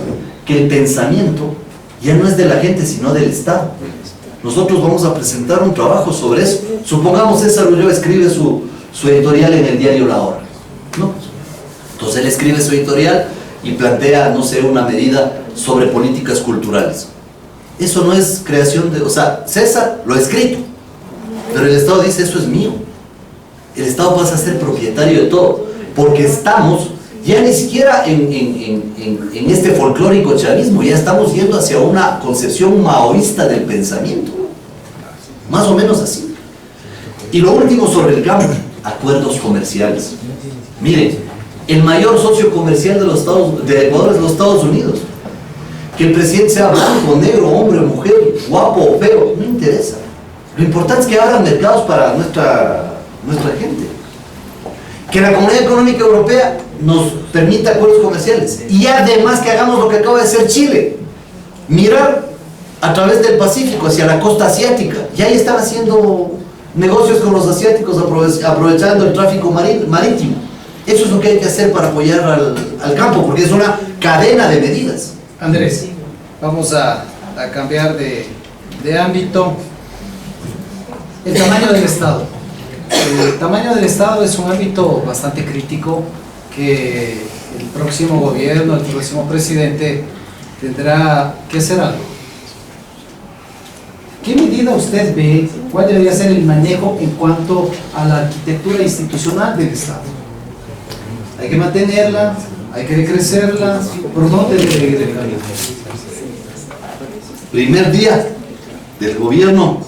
Que el pensamiento ya no es de la gente, sino del Estado. Nosotros vamos a presentar un trabajo sobre eso. Supongamos César Ulloa escribe su editorial en el diario La Hora, ¿no? Entonces él escribe su editorial y plantea, no sé, una medida sobre políticas culturales. Eso no es creación de... O sea, César lo ha escrito, pero el Estado dice, eso es mío. El Estado pasa a ser propietario de todo, porque estamos ya ni siquiera en este folclórico chavismo, ya estamos yendo hacia una concepción maoísta del pensamiento. Más o menos así. Y lo último sobre el campo, acuerdos comerciales. Miren, el mayor socio comercial de Ecuador es los Estados Unidos. Que el presidente sea blanco, negro, hombre, mujer, guapo o feo, no interesa. Lo importante es que abran mercados para nuestra gente. Que la Comunidad Económica Europea nos permita acuerdos comerciales. Y además que hagamos lo que acaba de hacer Chile. Mirar a través del Pacífico hacia la costa asiática. Y ahí están haciendo negocios con los asiáticos aprovechando el tráfico marítimo. Eso es lo que hay que hacer para apoyar al campo, porque es una cadena de medidas. Andrés, vamos a cambiar de ámbito. El tamaño del Estado. El tamaño del Estado es un ámbito bastante crítico que el próximo gobierno, el próximo presidente tendrá que hacer algo. ¿Qué medida usted ve? ¿Cuál debería ser el manejo en cuanto a la arquitectura institucional del Estado? Hay que mantenerla, hay que crecerla. ¿Por dónde debe ir el camino? Primer día del gobierno,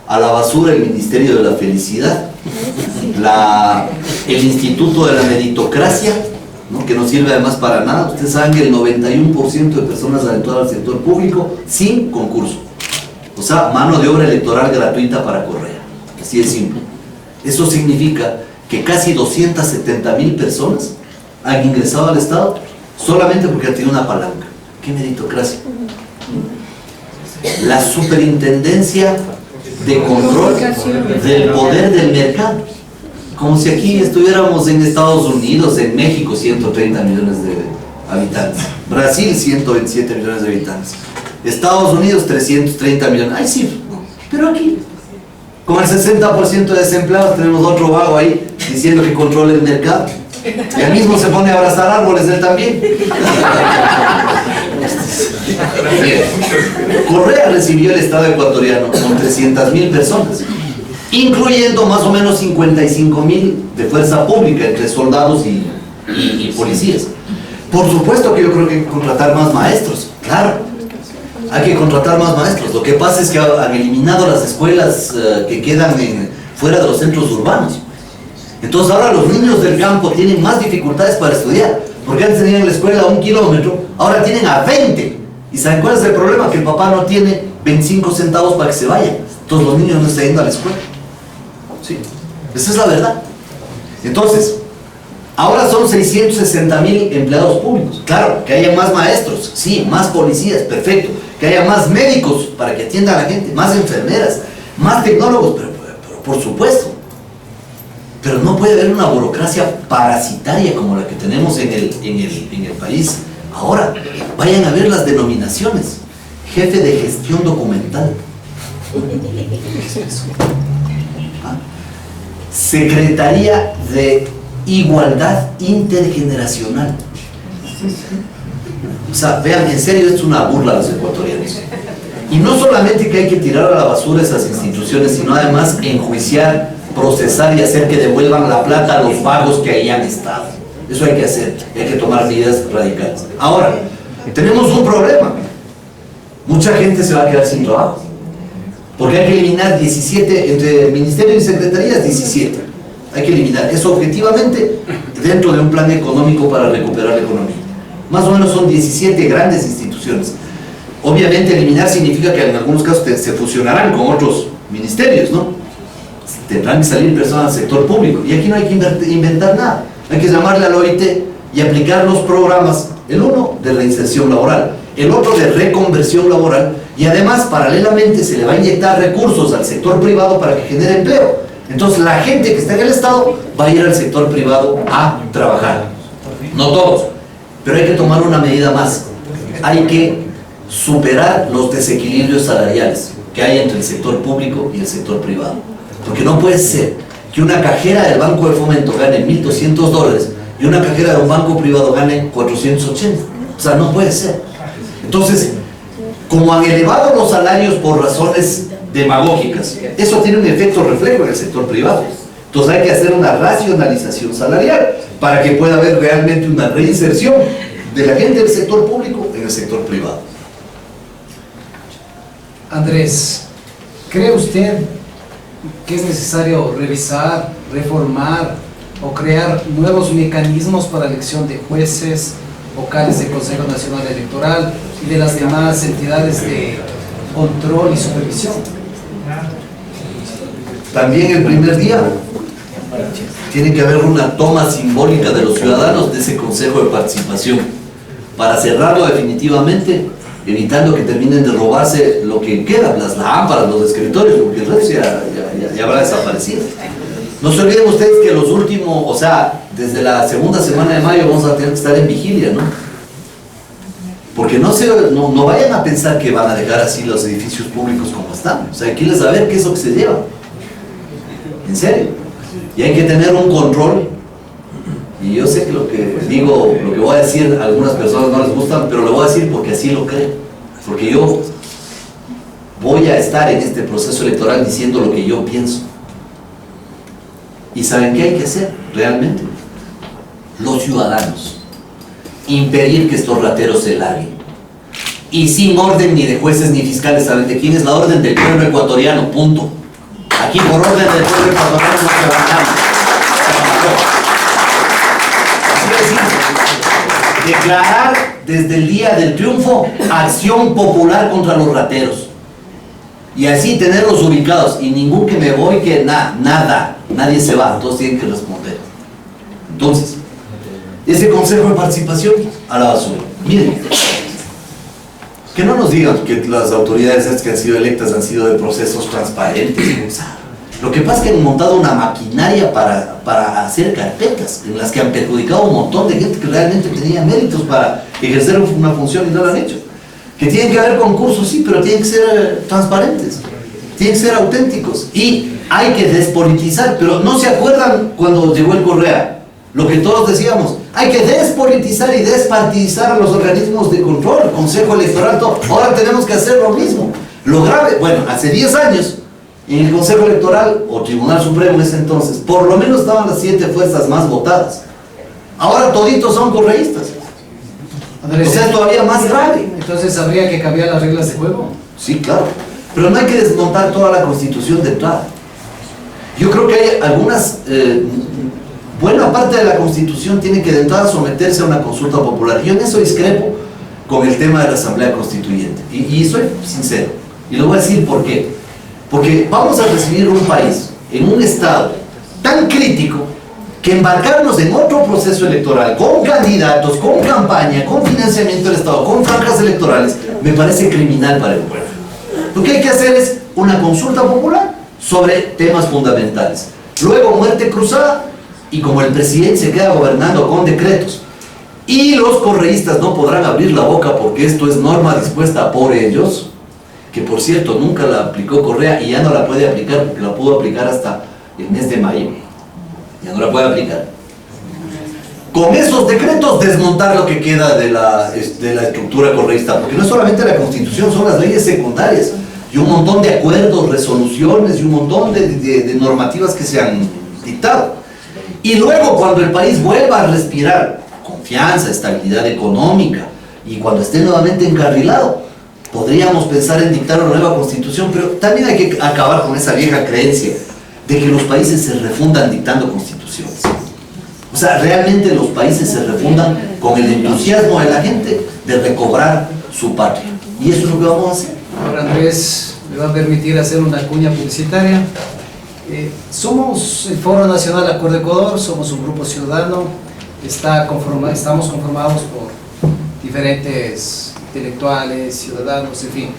a la basura el Ministerio de la Felicidad. el Instituto de la Meritocracia, ¿no? Que no sirve además para nada. Ustedes saben que el 91% de personas adentradas al sector público sin concurso. O sea, mano de obra electoral gratuita para Correa. Así de simple. Eso significa que casi 270,000 personas han ingresado al Estado solamente porque han tenido una palanca. ¿Qué meritocracia? La superintendencia de control del poder del mercado. Como si aquí estuviéramos en Estados Unidos, en México, 130 millones de habitantes. Brasil, 127 millones de habitantes. Estados Unidos, 330 millones. Ay, sí, pero aquí, con el 60% de desempleados, tenemos otro vago ahí diciendo que controla el mercado. Y él mismo se pone a abrazar árboles, él también. Correa recibió el Estado ecuatoriano con 300,000 personas, incluyendo más o menos 55,000 de fuerza pública, entre soldados y policías. Por supuesto que yo creo que hay que contratar más maestros, claro, hay que contratar más maestros. Lo que pasa es que han eliminado las escuelas que quedan fuera de los centros urbanos. Entonces ahora los niños del campo tienen más dificultades para estudiar, porque antes tenían la escuela a 1 kilómetro, ahora tienen a 20. ¿Y saben cuál es el problema? Que el papá no tiene 25 centavos para que se vaya. Entonces los niños no están yendo a la escuela. Sí, esa es la verdad. Entonces, ahora son 660,000 empleados públicos. Claro, que haya más maestros, sí, más policías, perfecto. Que haya más médicos para que atiendan a la gente, más enfermeras, más tecnólogos, pero por supuesto. Pero no puede haber una burocracia parasitaria como la que tenemos en el país. Ahora, vayan a ver las denominaciones. Jefe de gestión documental. Secretaría de Igualdad Intergeneracional. O sea, vean, en serio, esto es una burla a los ecuatorianos. Y no solamente que hay que tirar a la basura esas instituciones, sino además enjuiciar, procesar y hacer que devuelvan la plata a los vagos que ahí han estado. Eso hay que hacer, hay que tomar medidas radicales. Ahora, tenemos un problema. Mucha gente se va a quedar sin trabajo. Porque hay que eliminar 17, entre el ministerio y secretarías, 17. Hay que eliminar eso objetivamente dentro de un plan económico para recuperar la economía. Más o menos son 17 grandes instituciones. Obviamente eliminar significa que en algunos casos se fusionarán con otros ministerios, ¿no? Tendrán que salir personas del sector público. Y aquí no hay que inventar nada. Hay que llamarle al OIT y aplicar los programas, el uno de reinserción laboral, el otro de reconversión laboral, y además paralelamente se le va a inyectar recursos al sector privado para que genere empleo. Entonces la gente que está en el Estado va a ir al sector privado a trabajar. No todos, pero hay que tomar una medida más. Hay que superar los desequilibrios salariales que hay entre el sector público y el sector privado. Porque no puede ser que una cajera del Banco de Fomento gane $1,200 y una cajera de un banco privado gane 480. O sea, no puede ser. Entonces, como han elevado los salarios por razones demagógicas, eso tiene un efecto reflejo en el sector privado. Entonces hay que hacer una racionalización salarial para que pueda haber realmente una reinserción de la gente del sector público en el sector privado. Andrés, ¿cree usted que es necesario revisar, reformar o crear nuevos mecanismos para la elección de jueces, vocales del Consejo Nacional Electoral y de las demás entidades de control y supervisión? También el primer día tiene que haber una toma simbólica de los ciudadanos de ese Consejo de Participación para cerrarlo definitivamente, evitando que terminen de robarse lo que queda, las lámparas, los escritorios, porque el resto ya habrá desaparecido. No se olviden ustedes que los últimos, o sea, desde la segunda semana de mayo vamos a tener que estar en vigilia, ¿no? Porque no vayan a pensar que van a dejar así los edificios públicos como están. O sea, hay que irles a ver qué es lo que se lleva. En serio. Y hay que tener un control. Y yo sé que lo que digo, lo que voy a decir, a algunas personas no les gustan, pero lo voy a decir porque así lo creo. Porque yo voy a estar en este proceso electoral diciendo lo que yo pienso. ¿Y saben qué hay que hacer realmente? Los ciudadanos. Impedir que estos rateros se larguen. Y sin orden ni de jueces ni fiscales. ¿Saben de quién es la orden? Del pueblo ecuatoriano, punto. Aquí por orden del pueblo ecuatoriano no se va a Declarar desde el día del triunfo acción popular contra los rateros. Y así tenerlos ubicados. Y ningún que me voy, que nada. Nadie se va. Todos tienen que responder. Entonces, ese consejo de participación a la basura. Miren, que no nos digan que las autoridades estas que han sido electas han sido de procesos transparentes. Lo que pasa es que han montado una maquinaria para hacer carpetas en las que han perjudicado a un montón de gente que realmente tenía méritos para ejercer una función y no lo han hecho. Que tienen que haber concursos, sí, pero tienen que ser transparentes, tienen que ser auténticos y hay que despolitizar. Pero no se acuerdan cuando llegó el Correa, lo que todos decíamos, hay que despolitizar y despartidizar a los organismos de control, Consejo Electoral, todo. Ahora tenemos que hacer lo mismo. Lo grave, bueno, hace 10 años en el Consejo Electoral o Tribunal Supremo en ese entonces, por lo menos estaban las 7 fuerzas más votadas. Ahora toditos son correístas. Andrés, O sea, es todavía más grave. entonces habría que cambiar las reglas de juego. Sí, claro. Pero no hay que desmontar toda la Constitución de entrada. Yo creo que hay algunas... buena parte de la Constitución tiene que de entrada someterse a una consulta popular. Yo en eso discrepo con el tema de la Asamblea Constituyente. Y soy sincero. Y lo voy a decir por qué. Porque vamos a recibir un país en un estado tan crítico que embarcarnos en otro proceso electoral, con candidatos, con campaña, con financiamiento del Estado, con franjas electorales, me parece criminal para el pueblo. Lo que hay que hacer es una consulta popular sobre temas fundamentales. Luego muerte cruzada, y como el presidente se queda gobernando con decretos, y los correístas no podrán abrir la boca porque esto es norma dispuesta por ellos, que por cierto nunca la aplicó Correa y ya no la puede aplicar porque la pudo aplicar hasta el mes de mayo. Ya no la puede aplicar. Con esos decretos desmontar lo que queda de la estructura correísta, porque no es solamente la Constitución, son las leyes secundarias y un montón de acuerdos, resoluciones y un montón de normativas que se han dictado. Y luego cuando el país vuelva a respirar confianza, estabilidad económica y cuando esté nuevamente encarrilado, podríamos pensar en dictar una nueva Constitución, pero también hay que acabar con esa vieja creencia de que los países se refundan dictando constituciones. O sea, realmente los países se refundan con el entusiasmo de la gente de recobrar su patria. Y eso es lo que vamos a hacer. Ahora Andrés me va a permitir hacer una cuña publicitaria. Somos el Foro Nacional Acuerdo Ecuador, somos un grupo ciudadano, estamos conformados por diferentes intelectuales, ciudadanos, en fin.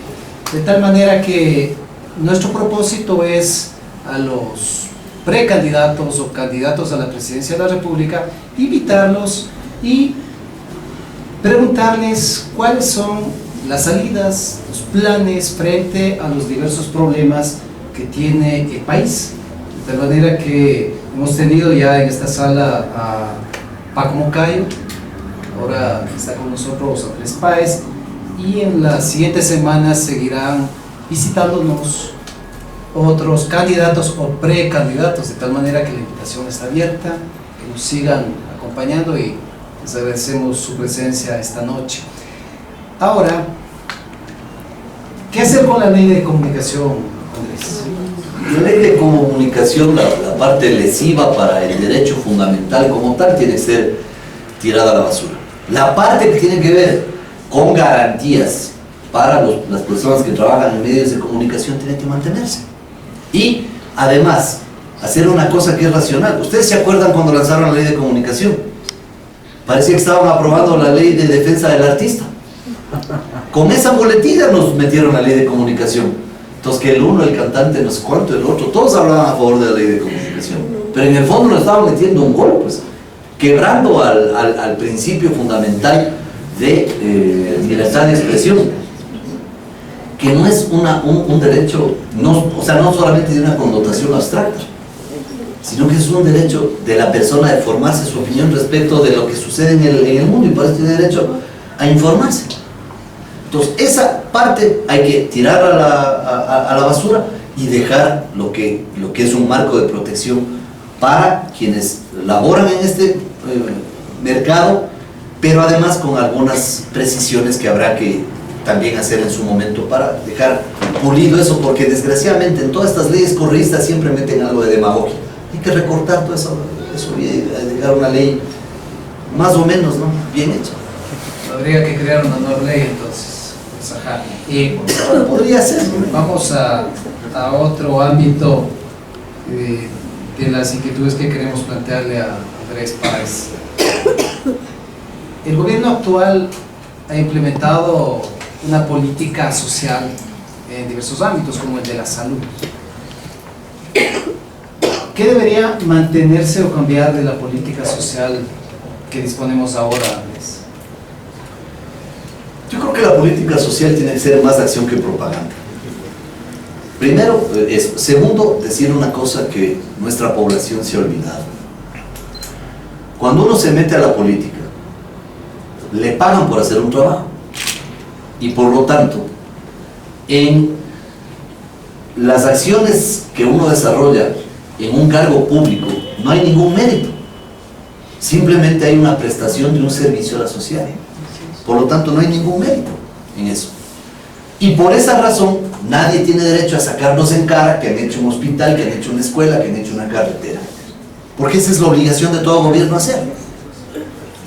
De tal manera que nuestro propósito es a los precandidatos o candidatos a la presidencia de la República, invitarlos y preguntarles cuáles son las salidas, los planes frente a los diversos problemas que tiene el país. De tal manera que hemos tenido ya en esta sala a Paco Moncayo, ahora está con nosotros Andrés Páez, y en las siguientes semanas seguirán visitándonos otros candidatos o precandidatos, de tal manera que la invitación está abierta, que nos sigan acompañando y les agradecemos su presencia esta noche. Ahora, ¿qué hacer con la ley de comunicación, Andrés? La ley de comunicación, la parte lesiva para el derecho fundamental como tal, tiene que ser tirada a la basura. La parte que tiene que ver con garantías para las personas que trabajan en medios de comunicación tiene que mantenerse. Y además, hacer una cosa que es racional. ¿Ustedes se acuerdan cuando lanzaron la ley de comunicación? Parecía que estaban aprobando la ley de defensa del artista. Con esa boletilla nos metieron la ley de comunicación. Entonces que el uno, el cantante, no sé cuánto, el otro, todos hablaban a favor de la ley de comunicación. Pero en el fondo nos estaban metiendo un gol, pues, quebrando al principio fundamental de libertad de expresión, que no es un derecho, o sea, no solamente de una connotación abstracta, sino que es un derecho de la persona de formarse su opinión respecto de lo que sucede en el mundo, y por eso tiene derecho a informarse. Entonces, esa parte hay que tirar a la basura y dejar lo que es un marco de protección para quienes laboran en este mercado, pero además con algunas precisiones que habrá que también hacer en su momento para dejar pulido eso, porque desgraciadamente en todas estas leyes correístas siempre meten algo de demagogia. Hay que recortar toda esa Eso viene a dejar una ley más o menos, ¿no?, bien hecha. Habría que crear una nueva ley entonces. Pues, ajá. Y Podría ser, ¿no? vamos a otro ámbito de las inquietudes que queremos plantearle a Andrés Páez. El gobierno actual ha implementado una política social en diversos ámbitos, como el de la salud. ¿Qué debería mantenerse o cambiar de la política social que disponemos ahora, Andrés? Yo creo que la política social tiene que ser más acción que propaganda. Primero, eso. Segundo, decir una cosa que nuestra población se ha olvidado. Cuando uno se mete a la política, le pagan por hacer un trabajo. Y por lo tanto, en las acciones que uno desarrolla en un cargo público, no hay ningún mérito. Simplemente hay una prestación de un servicio a la sociedad. Por lo tanto, no hay ningún mérito en eso. Y por esa razón, nadie tiene derecho a sacarnos en cara que han hecho un hospital, que han hecho una escuela, que han hecho una carretera. Porque esa es la obligación de todo gobierno hacerlo.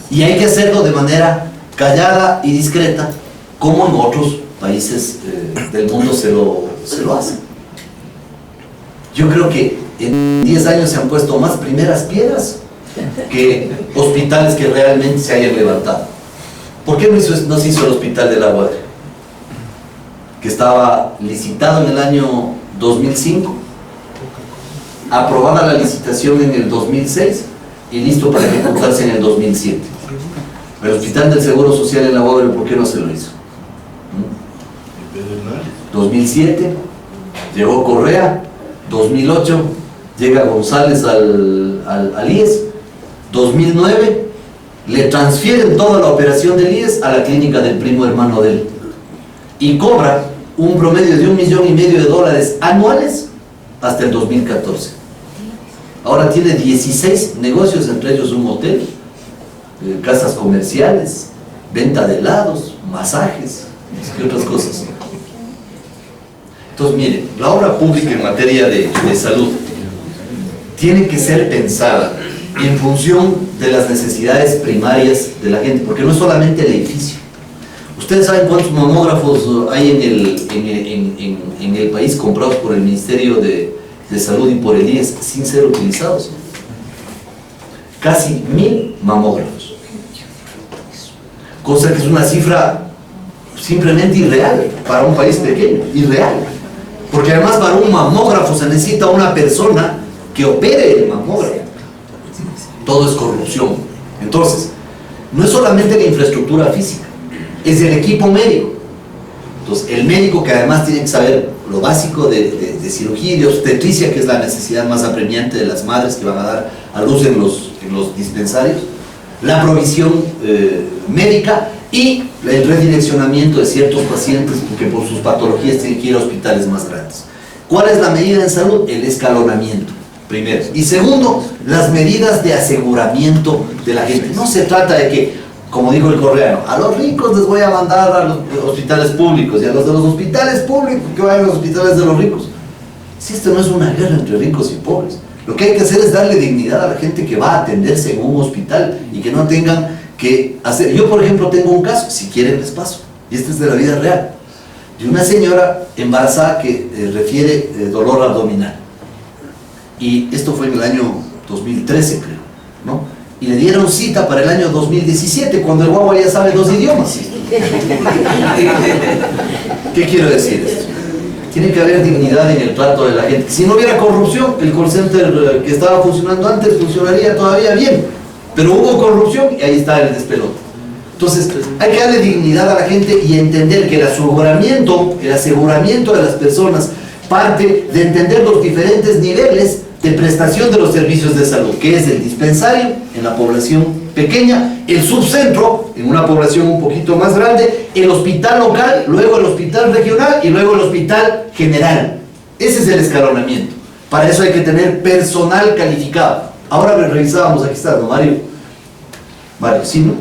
Y hay que hacerlo de manera callada y discreta, como en otros países del mundo se lo hacen. Yo creo que en 10 años se han puesto más primeras piedras que hospitales que realmente se hayan levantado. ¿Por qué no se hizo el hospital de La Guaira? Que estaba licitado en el año 2005, aprobada la licitación en el 2006 y listo para ejecutarse en el 2007. El hospital del Seguro Social en La Guaira, ¿por qué no se lo hizo? 2007 llegó Correa, 2008 llega González al IES, 2009 le transfieren toda la operación del IES a la clínica del primo hermano de él y cobra un promedio de $1,5 millones anuales hasta el 2014. Ahora tiene 16 negocios, entre ellos un hotel, casas comerciales, venta de helados, masajes y otras cosas. Entonces, miren, la obra pública en materia de salud tiene que ser pensada en función de las necesidades primarias de la gente, porque no es solamente el edificio. ¿Ustedes saben cuántos mamógrafos hay en el país comprados por el Ministerio de Salud y por el IES sin ser utilizados? Casi 1.000 mamógrafos. Cosa que es una cifra simplemente irreal para un país pequeño, irreal. Porque además para un mamógrafo se necesita una persona que opere el mamógrafo. Todo es corrupción. Entonces, no es solamente la infraestructura física, es el equipo médico. Entonces, el médico, que además tiene que saber lo básico de cirugía y de obstetricia, que es la necesidad más apremiante de las madres que van a dar a luz en los dispensarios, la provisión médica y el redireccionamiento de ciertos pacientes que por sus patologías tienen que ir a hospitales más grandes. ¿Cuál es la medida en salud? El escalonamiento, primero. Y segundo, las medidas de aseguramiento de la gente. No se trata de que, como dijo el coreano, a los ricos les voy a mandar a los hospitales públicos y a los de los hospitales públicos que vayan a los hospitales de los ricos. Si esto no es una guerra entre ricos y pobres, lo que hay que hacer es darle dignidad a la gente que va a atenderse en un hospital y que no tengan que hacer. Yo, por ejemplo, tengo un caso, si quieren les paso, y este es de la vida real, de una señora embarazada que refiere dolor abdominal. Y esto fue en el año 2013, creo, ¿no? Y le dieron cita para el año 2017, cuando el guagua ya sabe 2 idiomas. ¿Qué quiero decir esto? Tiene que haber dignidad en el trato de la gente. Si no hubiera corrupción, el call center que estaba funcionando antes funcionaría todavía bien. Pero hubo corrupción y ahí está el despelote. Entonces, hay que darle dignidad a la gente y entender que el aseguramiento de las personas parte de entender los diferentes niveles de prestación de los servicios de salud, que es el dispensario en la población pequeña, el subcentro en una población un poquito más grande, el hospital local, luego el hospital regional y luego el hospital general. Ese es el escalonamiento. Para eso hay que tener personal calificado. Ahora revisábamos, aquí está, ¿no, Mario? Mario, sí, ¿no?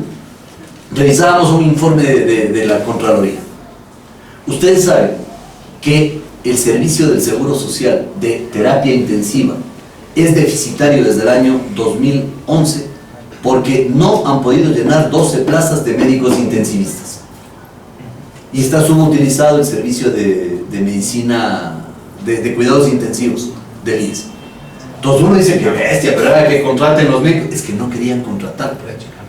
Revisábamos un informe de la Contraloría. Ustedes saben que el servicio del Seguro Social de terapia intensiva es deficitario desde el año 2011 porque no han podido llenar 12 plazas de médicos intensivistas. Y está subutilizado el servicio de medicina, de cuidados intensivos del IES. Entonces uno dice que bestia, pero era que contraten los médicos. Es que no querían contratar,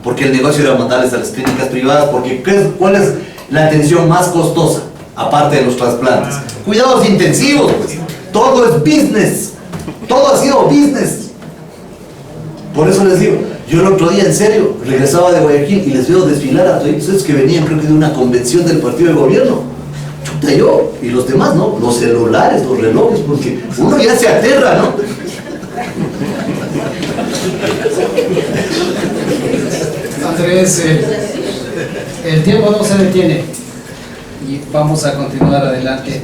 porque el negocio era mandarles a las clínicas privadas, porque ¿cuál es la atención más costosa? Aparte de los trasplantes. Cuidados intensivos, pues. Todo es business. Todo ha sido business. Por eso les digo, yo el otro día en serio regresaba de Guayaquil y les veo desfilar a todos esos que venían, creo que de una convención del partido de gobierno. Chuta, yo y los demás, ¿no? Los celulares, los relojes, porque uno ya se aterra, ¿no? Andrés, el tiempo no se detiene y vamos a continuar adelante.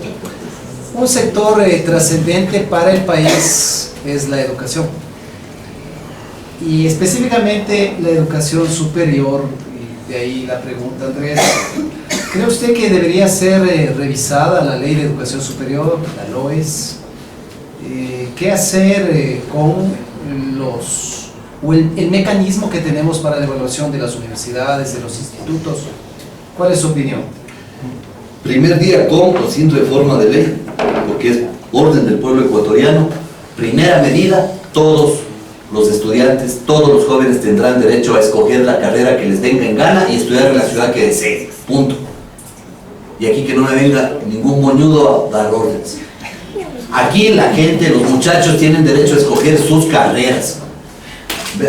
Un sector trascendente para el país es la educación, y específicamente la educación superior. Y de ahí la pregunta, Andrés, ¿cree usted que debería ser revisada la ley de educación superior, la LOES? ¿Qué hacer con el mecanismo que tenemos para la evaluación de las universidades, de los institutos? ¿Cuál es su opinión? Primer día con o sin reforma de ley, porque es orden del pueblo ecuatoriano. Primera medida, todos los estudiantes, todos los jóvenes tendrán derecho a escoger la carrera que les venga en gana y estudiar en la ciudad que deseen, punto. Y aquí que no me venga ningún moñudo a dar órdenes. Aquí la gente, los muchachos tienen derecho a escoger sus carreras.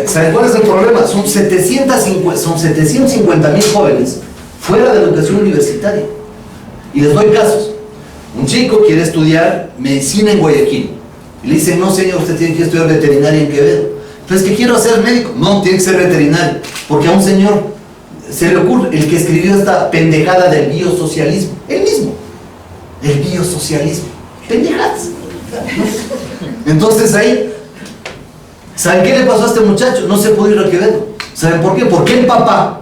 ¿Saben cuál es el problema? Son 750,000 jóvenes fuera de la educación universitaria. Y les doy casos. Un chico quiere estudiar medicina en Guayaquil. Y le dicen, no señor, usted tiene que estudiar veterinaria en Quevedo. Pero es que quiero ser médico. No, tiene que ser veterinario. Porque a un señor se le ocurre, el que escribió esta pendejada del biosocialismo, él mismo. El biosocialismo. Pendejadas. Entonces ahí, ¿saben qué le pasó a este muchacho? No se pudo ir a Quevedo. ¿Saben por qué? Porque el papá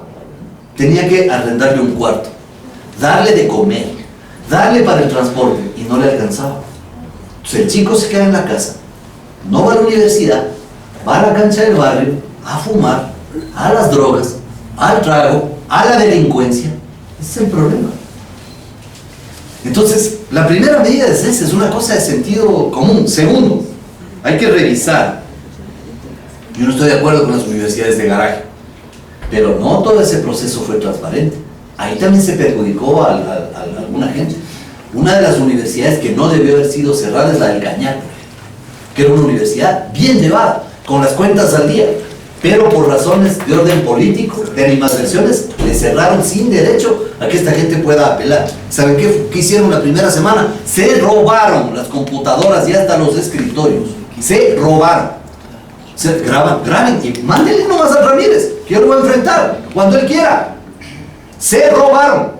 tenía que arrendarle un cuarto, darle de comer, darle para el transporte, y no le alcanzaba. Entonces el chico se queda en la casa, no va a la universidad, va a la cancha del barrio a fumar, a las drogas, al trago, a la delincuencia. Ese es el problema. Entonces, la primera medida es esa, es una cosa de sentido común. Segundo, hay que revisar. Yo no estoy de acuerdo con las universidades de garaje, pero no todo ese proceso fue transparente. Ahí también se perjudicó a alguna gente. Una de las universidades que no debió haber sido cerrada es la del Cañar, que era una universidad bien llevada, con las cuentas al día, pero por razones de orden político, de animadversiones, le cerraron sin derecho a que esta gente pueda apelar. ¿Saben qué hicieron la primera semana? Se robaron las computadoras y hasta los escritorios. Se robaron. Graben y mándenle nomás a Ramírez, que yo lo voy a enfrentar cuando él quiera. Se robaron.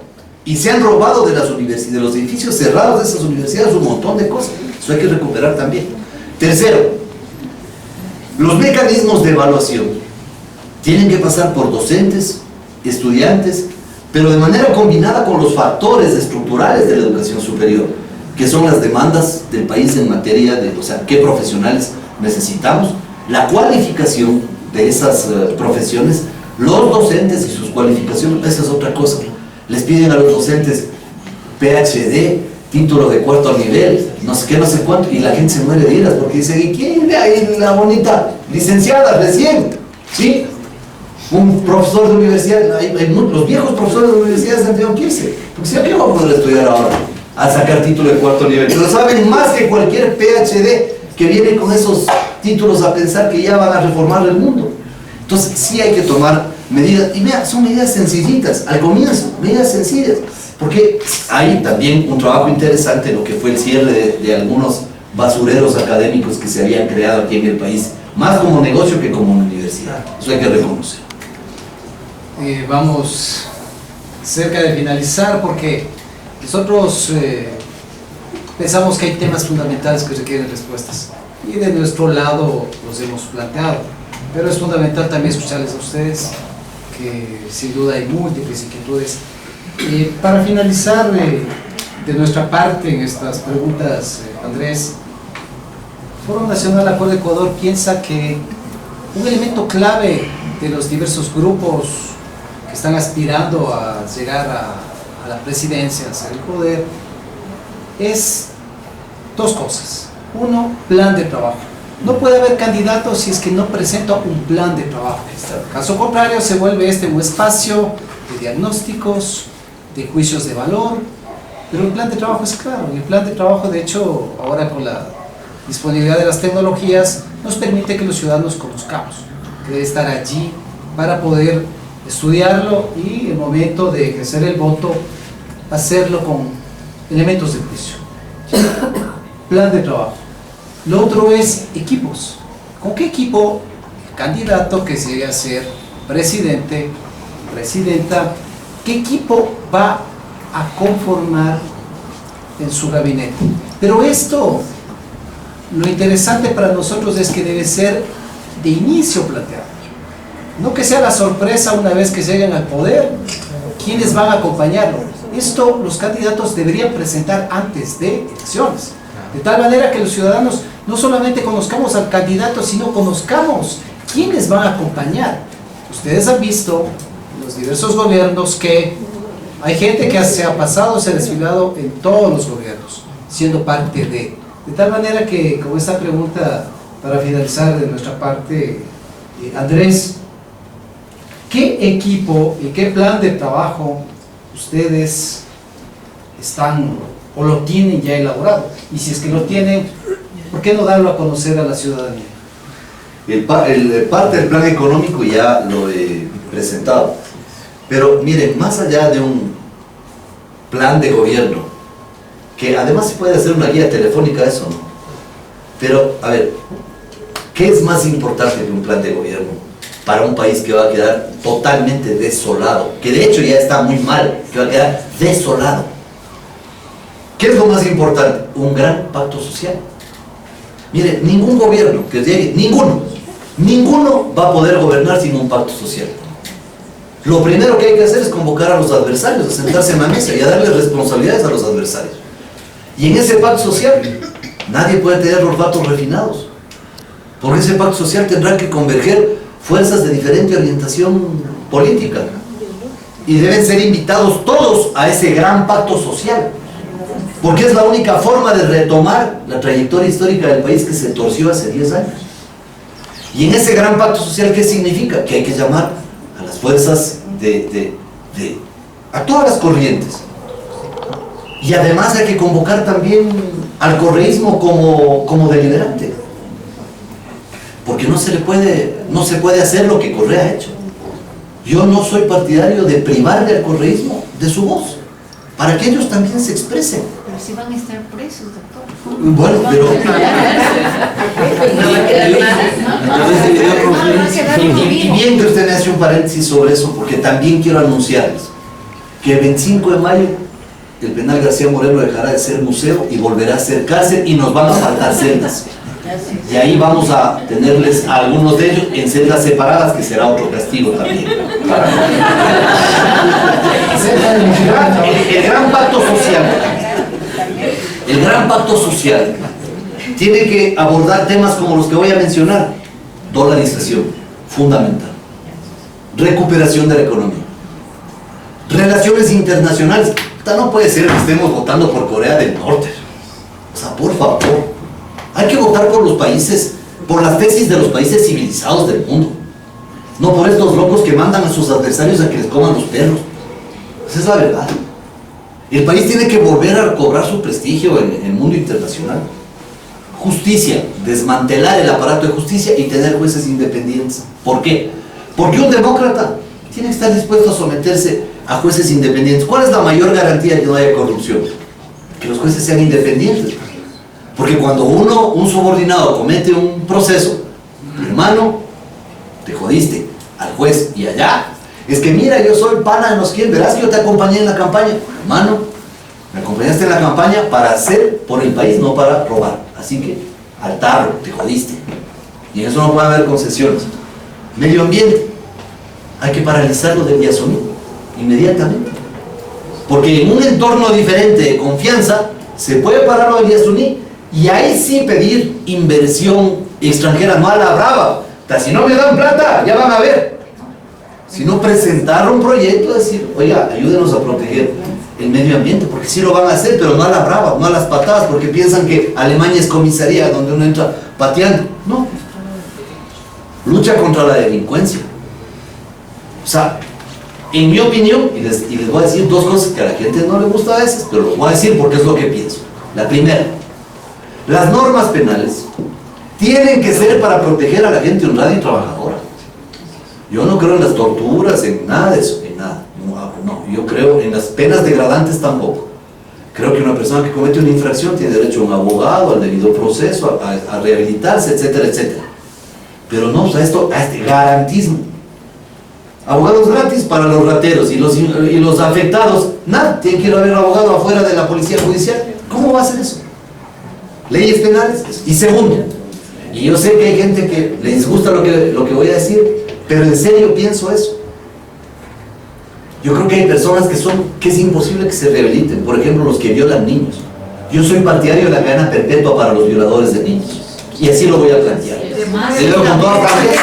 Y se han robado de las universidades, de los edificios cerrados de esas universidades, un montón de cosas. Eso hay que recuperar también. Tercero, los mecanismos de evaluación tienen que pasar por docentes, estudiantes, pero de manera combinada con los factores estructurales de la educación superior, que son las demandas del país en materia de, o sea, qué profesionales necesitamos, la cualificación de esas profesiones, los docentes y sus cualificaciones. Esa es otra cosa. Les piden a los docentes PhD, título de cuarto nivel, no sé qué, no sé cuánto, y la gente se muere de iras porque dice, ¿y quién ve ahí la bonita licenciada recién? ¿Sí? Un profesor de universidad, los viejos profesores de universidades han tenido que irse, porque si no, ¿qué va a poder estudiar ahora? A sacar título de cuarto nivel. Pero saben más que cualquier PhD que viene con esos títulos a pensar que ya van a reformar el mundo. Entonces sí hay que tomar medidas, y mira, son medidas sencillitas, al comienzo, medidas sencillas, porque hay también un trabajo interesante en lo que fue el cierre de algunos basureros académicos que se habían creado aquí en el país, más como negocio que como universidad. Eso hay que reconocer. Vamos cerca de finalizar, porque nosotros pensamos que hay temas fundamentales que requieren respuestas, y de nuestro lado los hemos planteado, pero es fundamental también escucharles a ustedes, que sin duda hay múltiples inquietudes. Para finalizar, de nuestra parte en estas preguntas, Andrés, Foro Nacional Acuerdo Ecuador piensa que un elemento clave de los diversos grupos que están aspirando a llegar a la presidencia, a ser el poder, es dos cosas. Uno, plan de trabajo. No puede haber candidato si es que no presenta un plan de trabajo. Caso contrario, se vuelve este un espacio de diagnósticos, de juicios de valor, pero el plan de trabajo es claro. Y el plan de trabajo, de hecho, ahora con la disponibilidad de las tecnologías, nos permite que los ciudadanos conozcamos, que debe estar allí para poder estudiarlo y en el momento de ejercer el voto, hacerlo con elementos de juicio. Plan de trabajo. Lo otro es equipos. ¿Con qué equipo el candidato que se llegue a ser presidente, presidenta, qué equipo va a conformar en su gabinete? Pero esto, lo interesante para nosotros es que debe ser de inicio planteado. No que sea la sorpresa una vez que lleguen al poder, quiénes van a acompañarlo. Esto los candidatos deberían presentar antes de elecciones. De tal manera que los ciudadanos no solamente conozcamos al candidato, sino conozcamos quiénes van a acompañar. Ustedes han visto en los diversos gobiernos que hay gente que se ha pasado, se ha desfilado en todos los gobiernos, siendo parte de tal manera que, como esta pregunta para finalizar de nuestra parte, Andrés, ¿qué equipo y qué plan de trabajo ustedes están o lo tienen ya elaborado? Y si es que lo tienen, ¿por qué no darlo a conocer a la ciudadanía? Parte del plan económico ya lo he presentado, pero miren, más allá de un plan de gobierno, que además se puede hacer una guía telefónica de eso, ¿no? Pero, a ver, ¿qué es más importante que un plan de gobierno para un país que va a quedar totalmente desolado? Que de hecho ya está muy mal, que va a quedar desolado. ¿Qué es lo más importante? Un gran pacto social. Mire, ningún gobierno que llegue, ninguno va a poder gobernar sin un pacto social. Lo primero que hay que hacer es convocar a los adversarios, a sentarse en la mesa y a darles responsabilidades a los adversarios. Y en ese pacto social, nadie puede tener los datos refinados, porque ese pacto social tendrá que converger fuerzas de diferente orientación política. Y deben ser invitados todos a ese gran pacto social, porque es la única forma de retomar la trayectoria histórica del país que se torció hace 10 años. Y en ese gran pacto social, ¿qué significa? Que hay que llamar a las fuerzas a todas las corrientes. Y además hay que convocar también al correísmo como deliberante. Porque no se puede hacer lo que Correa ha hecho. Yo no soy partidario de privarle al correísmo de su voz, para que ellos también se expresen. Pero si van a estar presos, doctor. Bueno, pero... Y bien que usted me hace un paréntesis sobre eso, porque también quiero anunciarles que el 25 de mayo el penal García Moreno dejará de ser museo y volverá a ser cárcel, y nos van a faltar celdas. Y ahí vamos a tenerles a algunos de ellos en celdas separadas, que será otro castigo también. El gran pacto social. El gran pacto social tiene que abordar temas como los que voy a mencionar. Dolarización, fundamental. Recuperación de la economía. Relaciones internacionales. No puede ser que estemos votando por Corea del Norte. O sea, por favor. Hay que votar por los países, por las tesis de los países civilizados del mundo. No por estos locos que mandan a sus adversarios a que les coman los perros. Esa es la verdad. El país tiene que volver a cobrar su prestigio en el mundo internacional. Justicia, desmantelar el aparato de justicia y tener jueces independientes. ¿Por qué? Porque un demócrata tiene que estar dispuesto a someterse a jueces independientes. ¿Cuál es la mayor garantía de que no haya corrupción? Que los jueces sean independientes. Porque cuando un subordinado comete un proceso, hermano, te jodiste al juez. Y allá, es que mira, yo soy pana de no sé quién, verás que yo te acompañé en la campaña. Hermano, me acompañaste en la campaña para hacer por el país, no para robar. Así que, al tarro, te jodiste. Y en eso no puede haber concesiones. Medio ambiente, hay que paralizarlo del Yasuní inmediatamente. Porque en un entorno diferente de confianza, se puede parar lo del Yasuní Y ahí sí pedir inversión extranjera, no a la brava. Si no me dan plata, ya van a ver. Sino presentar un proyecto, decir, oiga, ayúdenos a proteger el medio ambiente, porque sí lo van a hacer, pero no a la brava, no a las patadas, porque piensan que Alemania es comisaría donde uno entra pateando. No. Lucha contra la delincuencia. O sea, en mi opinión, y les voy a decir dos cosas que a la gente no le gusta a veces, pero lo voy a decir porque es lo que pienso. La primera, las normas penales tienen que ser para proteger a la gente honrada y trabajadora. Yo no creo en las torturas, en nada de eso, en nada. No, yo creo en las penas degradantes tampoco. Creo que una persona que comete una infracción tiene derecho a un abogado, al debido proceso, a rehabilitarse, etcétera, etcétera. Pero no, a este garantismo. Abogados gratis para los rateros y los afectados, nada, tiene que ir a ver abogado afuera de la policía judicial. ¿Cómo va a ser eso? Leyes penales. Y segundo, y yo sé que hay gente que les gusta lo que voy a decir, pero en serio pienso eso. Yo creo que hay personas que es imposible que se rehabiliten, por ejemplo los que violan niños. Yo soy partidario de la cadena perpetua para los violadores de niños, y así lo voy a plantear. Y luego con toda franqueza,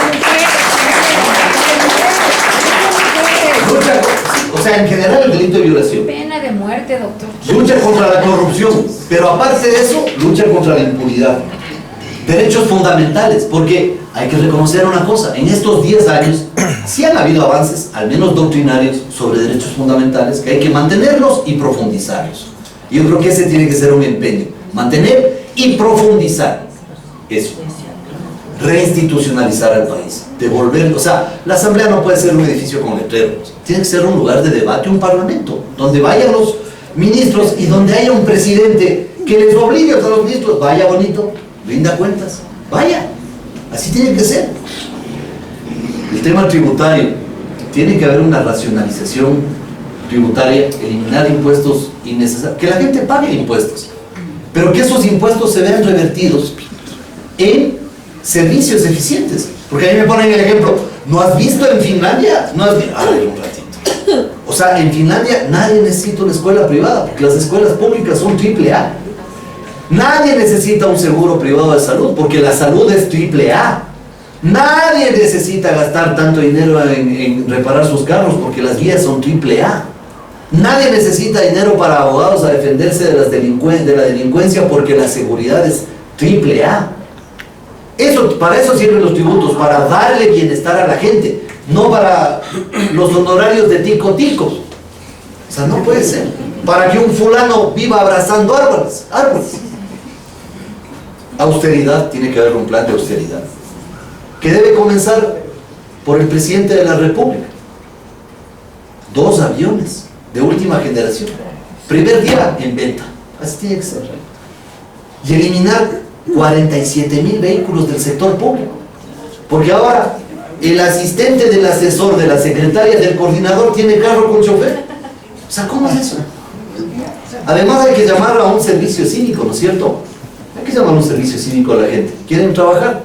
o sea, en general el delito de violación. Pena de muerte, doctor. Lucha contra la corrupción, pero aparte de eso, lucha contra la impunidad. Derechos fundamentales, porque hay que reconocer una cosa, en estos 10 años sí han habido avances, al menos doctrinarios, sobre derechos fundamentales, que hay que mantenerlos y profundizarlos. Yo creo que ese tiene que ser un empeño, mantener y profundizar eso. Reinstitucionalizar al país, devolver, o sea, la asamblea no puede ser un edificio con letreros, tiene que ser un lugar de debate, un parlamento, donde vayan los ministros y donde haya un presidente que les obligue a los ministros, vaya bonito, rinda cuentas, vaya, así tiene que ser. El tema tributario, tiene que haber una racionalización tributaria, eliminar impuestos innecesarios, que la gente pague impuestos, pero que esos impuestos se vean revertidos en servicios eficientes. Porque ahí me ponen el ejemplo, ¿no has visto en Finlandia? No has visto, a ver un ratito. O sea, en Finlandia nadie necesita una escuela privada, porque las escuelas públicas son AAA. Nadie necesita un seguro privado de salud, porque la salud es AAA. Nadie necesita gastar tanto dinero en reparar sus carros, porque las vías son AAA. Nadie necesita dinero para abogados a defenderse de la delincuencia, porque la seguridad es AAA. Para eso sirven los tributos, para darle bienestar a la gente, no para los honorarios de tico-ticos. O sea, no puede ser. Para que un fulano viva abrazando árboles. Austeridad, tiene que haber un plan de austeridad, que debe comenzar por el presidente de la República. 2 aviones de última generación. Primer día en venta. Así tiene que ser. Y eliminar 47,000 vehículos del sector público, porque ahora el asistente del asesor, de la secretaria, del coordinador tiene carro con chofer. O sea, ¿cómo es eso? Además hay que llamar a un servicio cívico, ¿no es cierto? Hay que llamar a un servicio cívico a la gente. ¿Quieren trabajar?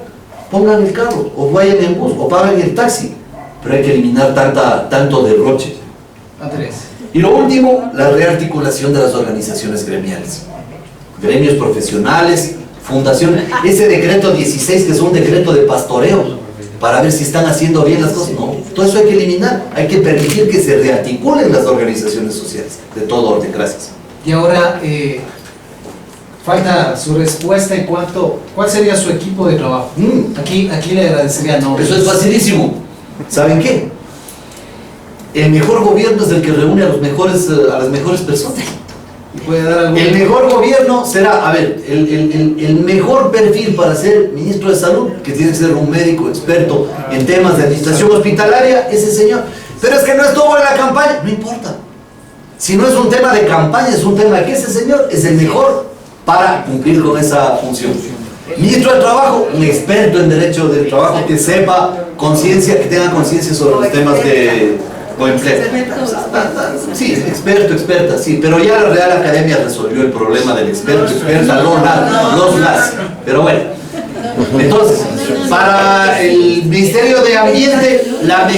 Pongan el carro, o vayan en bus, o paguen el taxi, pero hay que eliminar tanto derroche. Andrés. Y lo último, la rearticulación de las organizaciones gremiales, gremios profesionales, fundación, ese decreto 16 que es un decreto de pastoreo para ver si están haciendo bien las cosas, no, todo eso hay que eliminar, hay que permitir que se rearticulen las organizaciones sociales de todo orden. Gracias. Y ahora falta su respuesta en cuanto, ¿cuál sería su equipo de trabajo? Aquí le agradecería nombres. Eso es facilísimo. ¿Saben qué? El mejor gobierno es el que reúne a las mejores personas. ¿Puede dar algún... El mejor gobierno será, a ver, el mejor perfil para ser ministro de salud, que tiene que ser un médico experto en temas de administración hospitalaria, ese señor. Pero es que no estuvo en la campaña, no importa. Si no es un tema de campaña, es un tema de que ese señor es el mejor para cumplir con esa función. Ministro de Trabajo, un experto en derecho del trabajo, que sepa conciencia, que tenga conciencia sobre los temas de... o empleo. Sí, experta, sí, pero ya la Real Academia resolvió el problema del experta, los las. Pero bueno, entonces, para el Ministerio de Ambiente, la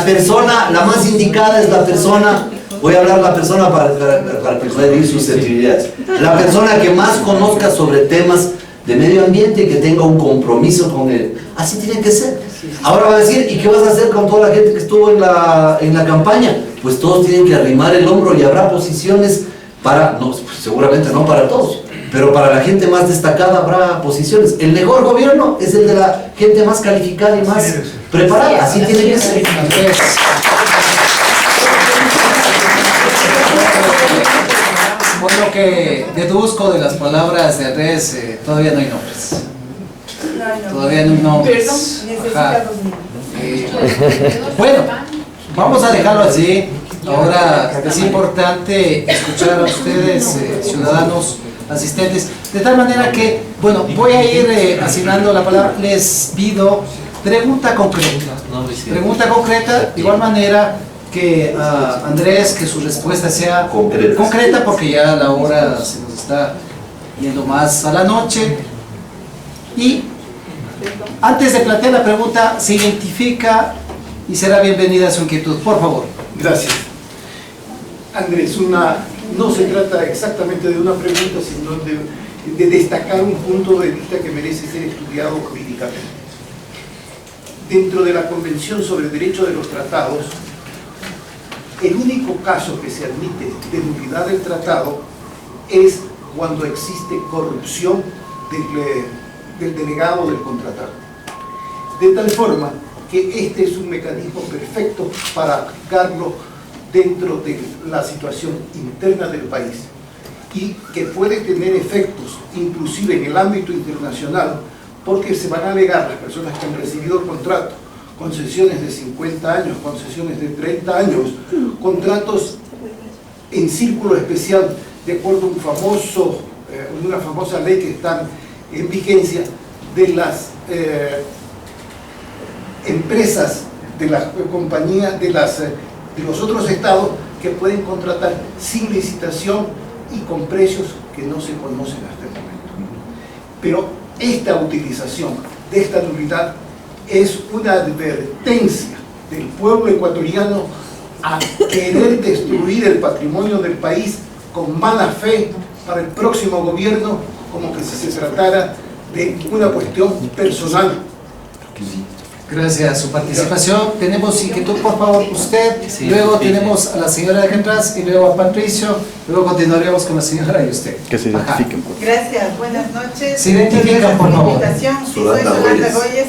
persona, la más indicada es la persona Voy a hablar la persona para persuadir sus sensibilidades. La persona que más conozca sobre temas de medio ambiente y que tenga un compromiso con él. Así tiene que ser. Ahora va a decir, ¿y qué vas a hacer con toda la gente que estuvo en la campaña? Pues todos tienen que arrimar el hombro y habrá posiciones para, no, seguramente no para todos, pero para la gente más destacada habrá posiciones. El mejor gobierno es el de la gente más calificada y más preparada. Así tiene que ser. Por lo que deduzco de las palabras de Andrés, todavía no hay nombres. Todavía no hay nombres. Ajá. Bueno, vamos a dejarlo así. Ahora es importante escuchar a ustedes, ciudadanos asistentes, de tal manera que, bueno, voy a ir asignando la palabra. Les pido pregunta concreta. Pregunta concreta, de igual manera que Andrés, que su respuesta sea concreta, porque ya la hora se nos está yendo más a la noche. Y antes de plantear la pregunta, se identifica y será bienvenida su inquietud. Por favor. Gracias. Andrés, no se trata exactamente de una pregunta, sino de destacar un punto de vista que merece ser estudiado jurídicamente. Dentro de la Convención sobre el Derecho de los Tratados, el único caso que se admite de nulidad del tratado es cuando existe corrupción del delegado o del contratado. De tal forma que este es un mecanismo perfecto para aplicarlo dentro de la situación interna del país y que puede tener efectos inclusive en el ámbito internacional, porque se van a alegar las personas que han recibido contrato, concesiones de 50 años, concesiones de 30 años, contratos en círculo especial, de acuerdo a una famosa ley que está en vigencia, de las empresas, de las compañías, de los otros estados que pueden contratar sin licitación y con precios que no se conocen hasta el momento. Pero esta utilización de esta nulidad es una advertencia del pueblo ecuatoriano a querer destruir el patrimonio del país con mala fe para el próximo gobierno, como que si se tratara de una cuestión personal. Gracias a su participación. Tenemos inquietud, por favor, usted, sí, luego sí, tenemos a la señora de acá atrás y luego a Patricio, luego continuaremos con la señora y usted. Que se identifiquen, por favor. Gracias, buenas noches. Se identifican, por favor. Sí, soy Solanda Goyes.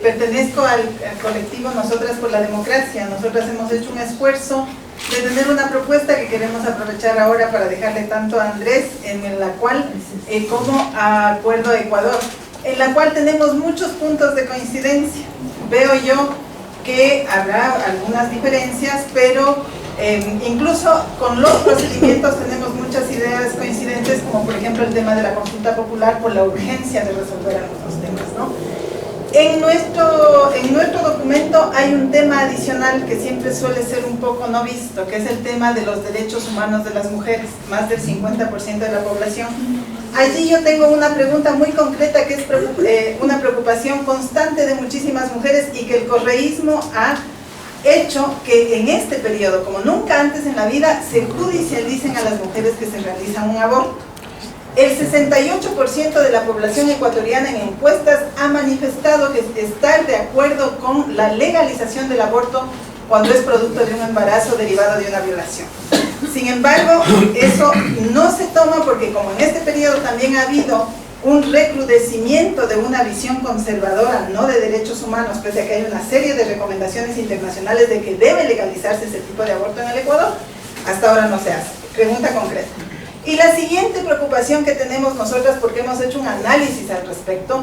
Pertenezco al colectivo Nosotras por la Democracia. Nosotras hemos hecho un esfuerzo de tener una propuesta que queremos aprovechar ahora para dejarle tanto a Andrés, en la cual, como a Acuerdo de Ecuador, en la cual tenemos muchos puntos de coincidencia. Veo yo que habrá algunas diferencias, pero incluso con los procedimientos tenemos muchas ideas coincidentes, como por ejemplo el tema de la consulta popular, por la urgencia de resolver algunos temas, ¿no? En nuestro documento hay un tema adicional que siempre suele ser un poco no visto, que es el tema de los derechos humanos de las mujeres, más del 50% de la población. Allí yo tengo una pregunta muy concreta, que es una preocupación constante de muchísimas mujeres y que el correísmo ha hecho que en este periodo, como nunca antes en la vida, se judicialicen a las mujeres que se realizan un aborto. El 68% de la población ecuatoriana en encuestas ha manifestado que está de acuerdo con la legalización del aborto cuando es producto de un embarazo derivado de una violación. Sin embargo, eso no se toma porque como en este periodo también ha habido un recrudecimiento de una visión conservadora, no de derechos humanos, pese a que hay una serie de recomendaciones internacionales de que debe legalizarse ese tipo de aborto en el Ecuador, hasta ahora no se hace. Pregunta concreta. Y la siguiente preocupación que tenemos nosotras, porque hemos hecho un análisis al respecto,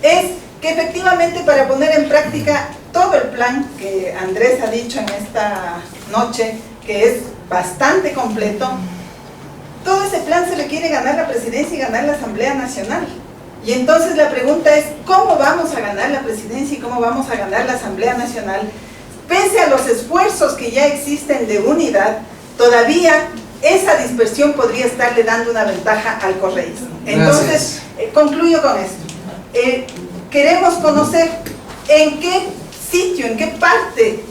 es que efectivamente para poner en práctica todo el plan que Andrés ha dicho en esta noche, que es bastante completo, todo ese plan se le quiere ganar la presidencia y ganar la Asamblea Nacional. Y entonces la pregunta es, ¿cómo vamos a ganar la presidencia y cómo vamos a ganar la Asamblea Nacional? Pese a los esfuerzos que ya existen de unidad, todavía esa dispersión podría estarle dando una ventaja al correísmo. Entonces, concluyo con esto. Queremos conocer en qué sitio, en qué parte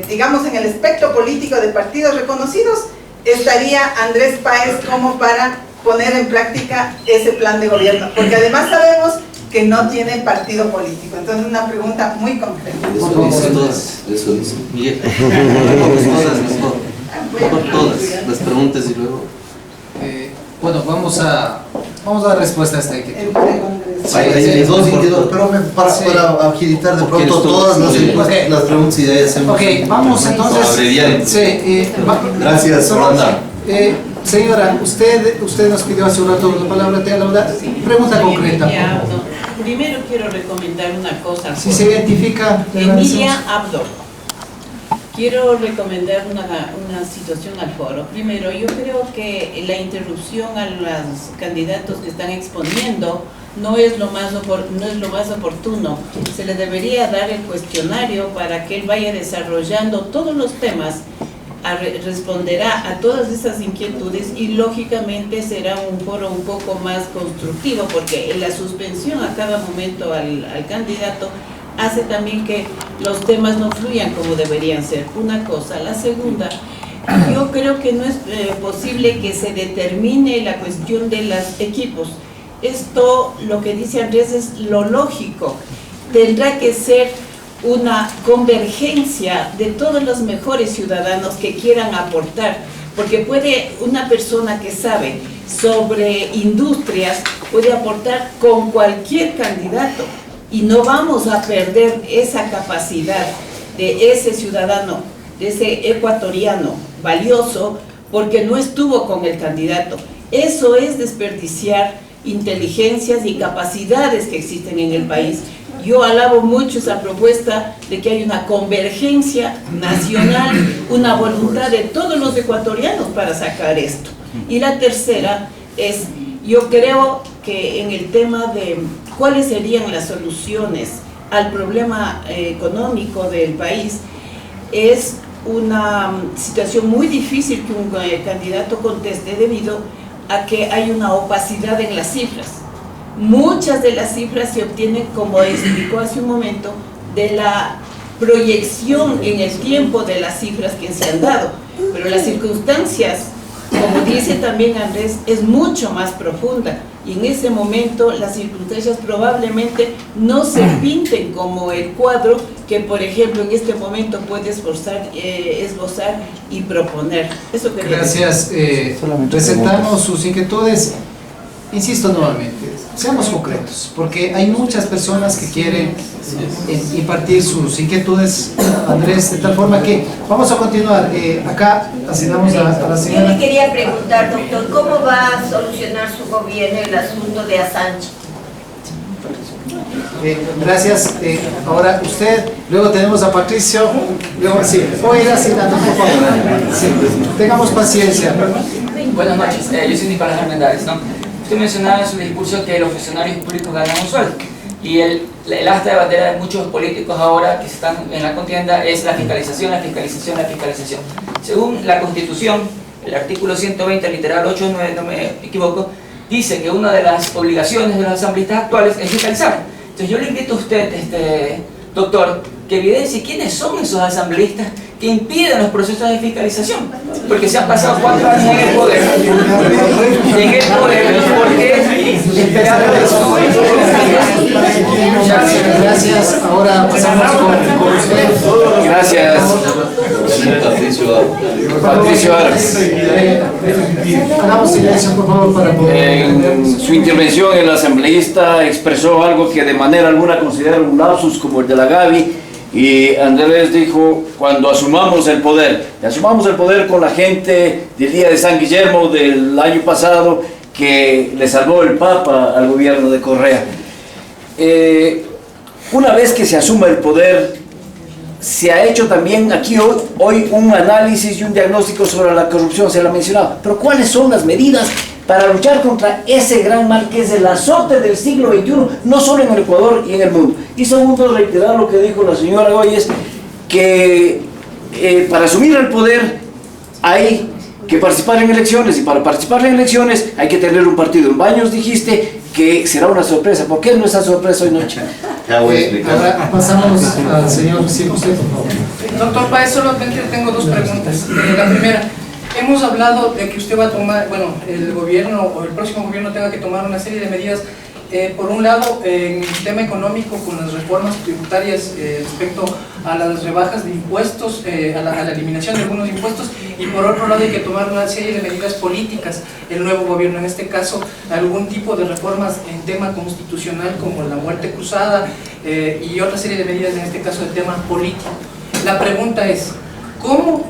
digamos, en el espectro político de partidos reconocidos, estaría Andrés Páez como para poner en práctica ese plan de gobierno, porque además sabemos que no tiene partido político. Entonces, una pregunta muy concreta. Eso dicen todas, eso dicen. Miguel, vamos todas mejor. Por todas las preguntas y luego. Bueno, vamos a dar respuesta a esta inquietud. Hay dos inquietudes, pero para agilitar de Porque pronto esto- todas Ok. las preguntas y de ahí hacemos. Ok, vamos entonces. Abreviar. Sí, Gracias, Rolanda. Señora, usted nos pidió hace un rato la palabra, te Laura. Pregunta concreta. Emilia Abdo. Primero quiero recomendar una cosa. Si se identifica, le Emilia agradecemos. Abdo. Quiero recomendar una situación al foro. Primero, yo creo que la interrupción a los candidatos que están exponiendo no es lo más oportuno. Se le debería dar el cuestionario para que él vaya desarrollando todos los temas, responderá a todas esas inquietudes y lógicamente será un foro un poco más constructivo, porque la suspensión a cada momento al candidato hace también que los temas no fluyan como deberían ser. Una cosa. La segunda, yo creo que no es posible que se determine la cuestión de los equipos. Esto, lo que dice Andrés, es lo lógico. Tendrá que ser una convergencia de todos los mejores ciudadanos que quieran aportar, porque puede una persona que sabe sobre industrias, puede aportar con cualquier candidato, y no vamos a perder esa capacidad de ese ciudadano, de ese ecuatoriano valioso, porque no estuvo con el candidato. Eso es desperdiciar inteligencias y capacidades que existen en el país. Yo alabo mucho esa propuesta de que hay una convergencia nacional, una voluntad de todos los ecuatorianos para sacar esto. Y la tercera es, yo creo que en el tema de cuáles serían las soluciones al problema económico del país, es una situación muy difícil que un candidato conteste debido a que hay una opacidad en las cifras. Muchas de las cifras se obtienen, como explicó hace un momento, de la proyección en el tiempo de las cifras que se han dado, pero las circunstancias, como dice también Andrés, es mucho más profunda, y en ese momento las circunstancias probablemente no se pinten como el cuadro que, por ejemplo, en este momento puede esbozar y proponer. Eso quería decir. Gracias. Presentamos sus inquietudes. Insisto nuevamente, seamos concretos, porque hay muchas personas que quieren impartir sus inquietudes, Andrés, de tal forma que vamos a continuar. Acá asignamos a la Yo señora. le quería preguntar, doctor, ¿cómo va a solucionar su gobierno el asunto de Assange? Gracias. Ahora usted, luego tenemos a Patricio, luego sí, voy a ir asignando, por favor. Sí, tengamos paciencia. Buenas noches, yo soy Nicolás Armendáriz, ¿no? Usted mencionaba en su discurso que los funcionarios públicos ganan un sueldo, y el asta de bandera de muchos políticos ahora que están en la contienda es la fiscalización, la fiscalización, la fiscalización. Según la Constitución, el artículo 120, literal 8, no me equivoco, dice que una de las obligaciones de los asambleístas actuales es fiscalizar. Entonces yo le invito a usted, doctor, que evidencie quiénes son esos asambleístas que impiden los procesos de fiscalización, porque se han pasado 4 años en el poder, porque Gracias. Ahora pasamos con usted. Gracias, Patricio Aras. Hagamos silencio, por favor, para poder. En su intervención, el asambleísta expresó algo que de manera alguna considero un lapsus como el de la Gaby, y Andrés dijo: cuando asumamos el poder, y asumamos el poder con la gente del día de San Guillermo del año pasado, que le salvó el Papa al gobierno de Correa. Una vez que se asuma el poder, se ha hecho también aquí hoy un análisis y un diagnóstico sobre la corrupción, se lo ha mencionado, pero ¿cuáles son las medidas para luchar contra ese gran mal que es el azote del siglo XXI, no solo en el Ecuador y en el mundo? Y segundo, reiterar lo que dijo la señora Goyes, que para asumir el poder hay que participar en elecciones, y para participar en elecciones hay que tener un partido. En Baños dijiste que será una sorpresa. ¿Por qué no es esa sorpresa hoy noche? Ya voy a explicar. Ahora pasamos al señor, sí, usted, por favor. Doctor Páez, solamente tengo dos preguntas. La primera, hemos hablado de que usted va a tomar, bueno, el gobierno o el próximo gobierno tenga que tomar una serie de medidas, por un lado, en el tema económico con las reformas tributarias respecto a las rebajas de impuestos, a la eliminación de algunos impuestos, y por otro lado hay que tomar una serie de medidas políticas, el nuevo gobierno, en este caso, algún tipo de reformas en tema constitucional como la muerte cruzada y otra serie de medidas, en este caso, de tema político. La pregunta es, ¿cómo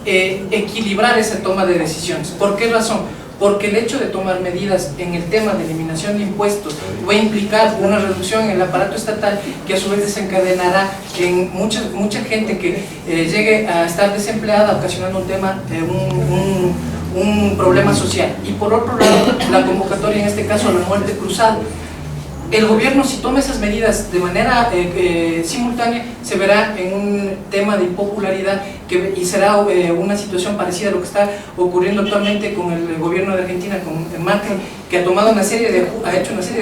equilibrar esa toma de decisiones? ¿Por qué razón? Porque el hecho de tomar medidas en el tema de eliminación de impuestos va a implicar una reducción en el aparato estatal que a su vez desencadenará en mucha gente que llegue a estar desempleada, ocasionando un tema, un problema social. Y por otro lado, la convocatoria, en este caso, a la muerte cruzada. El gobierno, si toma esas medidas de manera simultánea, se verá en un tema de impopularidad y será una situación parecida a lo que está ocurriendo actualmente con el gobierno de Argentina, con Macri, que ha hecho una serie de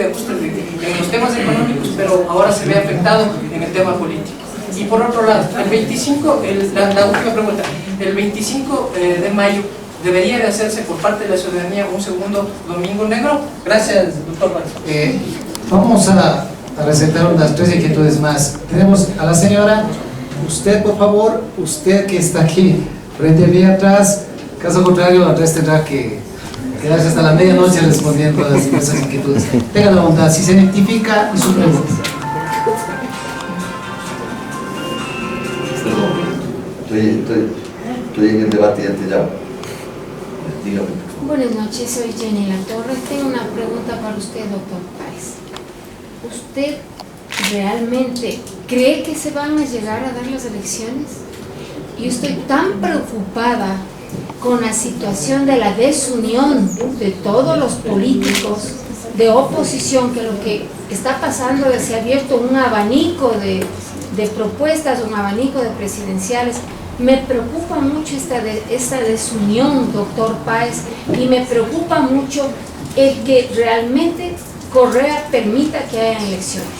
ajustes en los temas económicos, pero ahora se ve afectado en el tema político. Y por otro lado, el 25, la última pregunta, el 25 de mayo debería de hacerse por parte de la ciudadanía un segundo domingo negro. Gracias, doctor Páez. Vamos a resaltar unas 3 inquietudes más. Tenemos a la señora, usted por favor, usted que está aquí frente a mí atrás, caso contrario Andrés tendrá que quedarse hasta la medianoche respondiendo a las diversas inquietudes. Tenga la bondad, si se identifica y su pregunta. Estoy en el debate y ya te llamo. Dígame. Buenas noches, soy Jenny La Torre. Tengo una pregunta para usted, doctor Páez. ¿Usted realmente cree que se van a llegar a dar las elecciones? Yo estoy tan preocupada con la situación de la desunión de todos los políticos de oposición, que lo que está pasando es que se ha abierto un abanico de propuestas, un abanico de presidenciales. Me preocupa mucho esta desunión, doctor Páez, y me preocupa mucho el que realmente Correa permita que haya elecciones.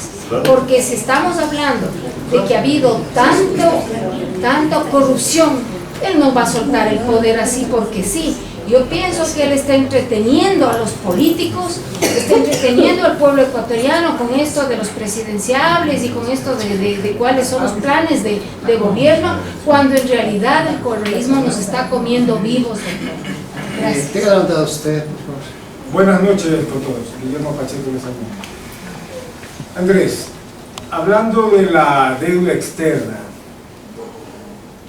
Porque si estamos hablando de que ha habido tanta corrupción, él no va a soltar el poder así porque sí. Yo pienso que él está entreteniendo a los políticos, está entreteniendo al pueblo ecuatoriano con esto de los presidenciables y con esto de cuáles son los planes de gobierno, cuando en realidad el correísmo nos está comiendo vivos. Gracias. Tenga la bondad usted, por favor. Buenas noches con todos. Guillermo Pacheco les saluda. Andrés, hablando de la deuda externa,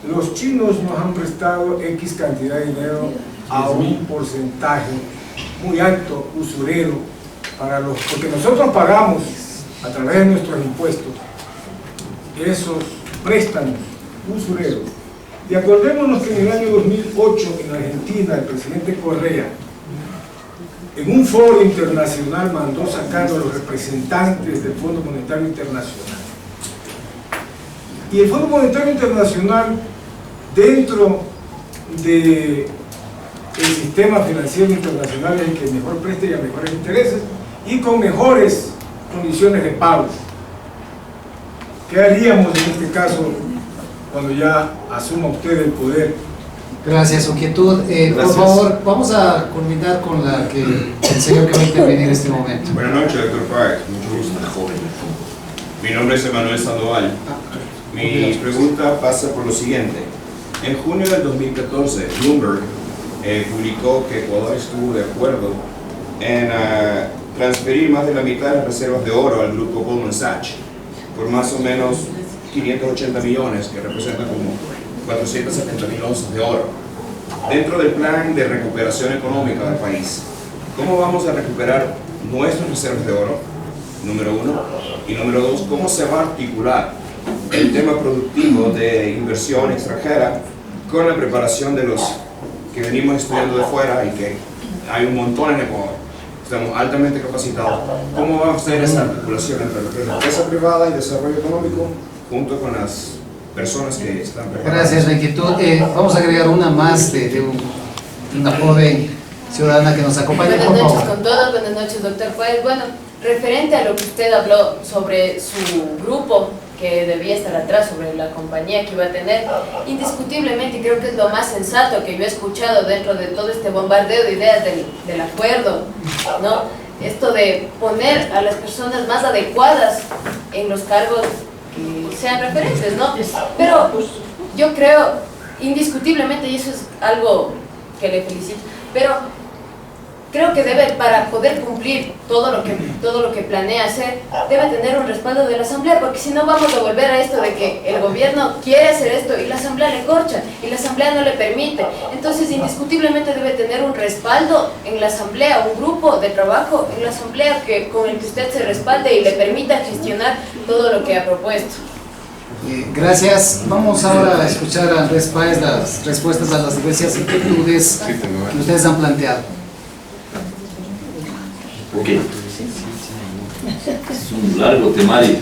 los chinos nos han prestado X cantidad de dinero a un porcentaje muy alto, usurero, porque nosotros pagamos a través de nuestros impuestos esos préstamos usureros. Y acordémonos que en el año 2008 en Argentina el presidente Correa en un foro internacional mandó sacar a los representantes del Fondo Monetario Internacional. Y el Fondo Monetario Internacional, dentro del sistema financiero internacional, es el que mejor presta y a mejores intereses y con mejores condiciones de pago. ¿Qué haríamos en este caso cuando ya asuma usted el poder? Gracias, su quietud. Por favor, vamos a culminar con el señor que va a intervenir en este momento. Buenas noches, doctor Páez. Mucho gusto. Mi nombre es Emanuel Sandoval. Mi pregunta pasa por lo siguiente. En junio del 2014, Bloomberg publicó que Ecuador estuvo de acuerdo en transferir más de la mitad de las reservas de oro al grupo Goldman Sachs por más o menos 580 millones, que representan como 470.000 onzas de oro, dentro del plan de recuperación económica del país. ¿Cómo vamos a recuperar nuestras reservas de oro? Número uno. Y número dos, ¿cómo se va a articular el tema productivo de inversión extranjera con la preparación de los que venimos estudiando de fuera y que hay un montón en Ecuador? Estamos altamente capacitados. ¿Cómo va a ser esa articulación entre la empresa privada y desarrollo económico junto con las personas que están preparadas? Gracias, la inquietud. Vamos a agregar una más de una joven ciudadana que nos acompaña, por favor. Buenas noches con todos, buenas noches, doctor Páez. Bueno, referente a lo que usted habló sobre su grupo que debía estar atrás, sobre la compañía que iba a tener, indiscutiblemente creo que es lo más sensato que yo he escuchado dentro de todo este bombardeo de ideas del acuerdo, ¿no? Esto de poner a las personas más adecuadas en los cargos que sean referentes, ¿no? Pero yo creo, indiscutiblemente, y eso es algo que le felicito, pero creo que debe, para poder cumplir todo lo que planea hacer, debe tener un respaldo de la Asamblea, porque si no vamos a volver a esto de que el gobierno quiere hacer esto y la Asamblea le corcha y la Asamblea no le permite. Entonces, indiscutiblemente debe tener un respaldo en la Asamblea, un grupo de trabajo en la Asamblea con el que usted se respalde y le permita gestionar todo lo que ha propuesto. Gracias. Vamos ahora a escuchar a Andrés Páez las respuestas a las diversas inquietudes que ustedes han planteado. Ok. Es un largo temario.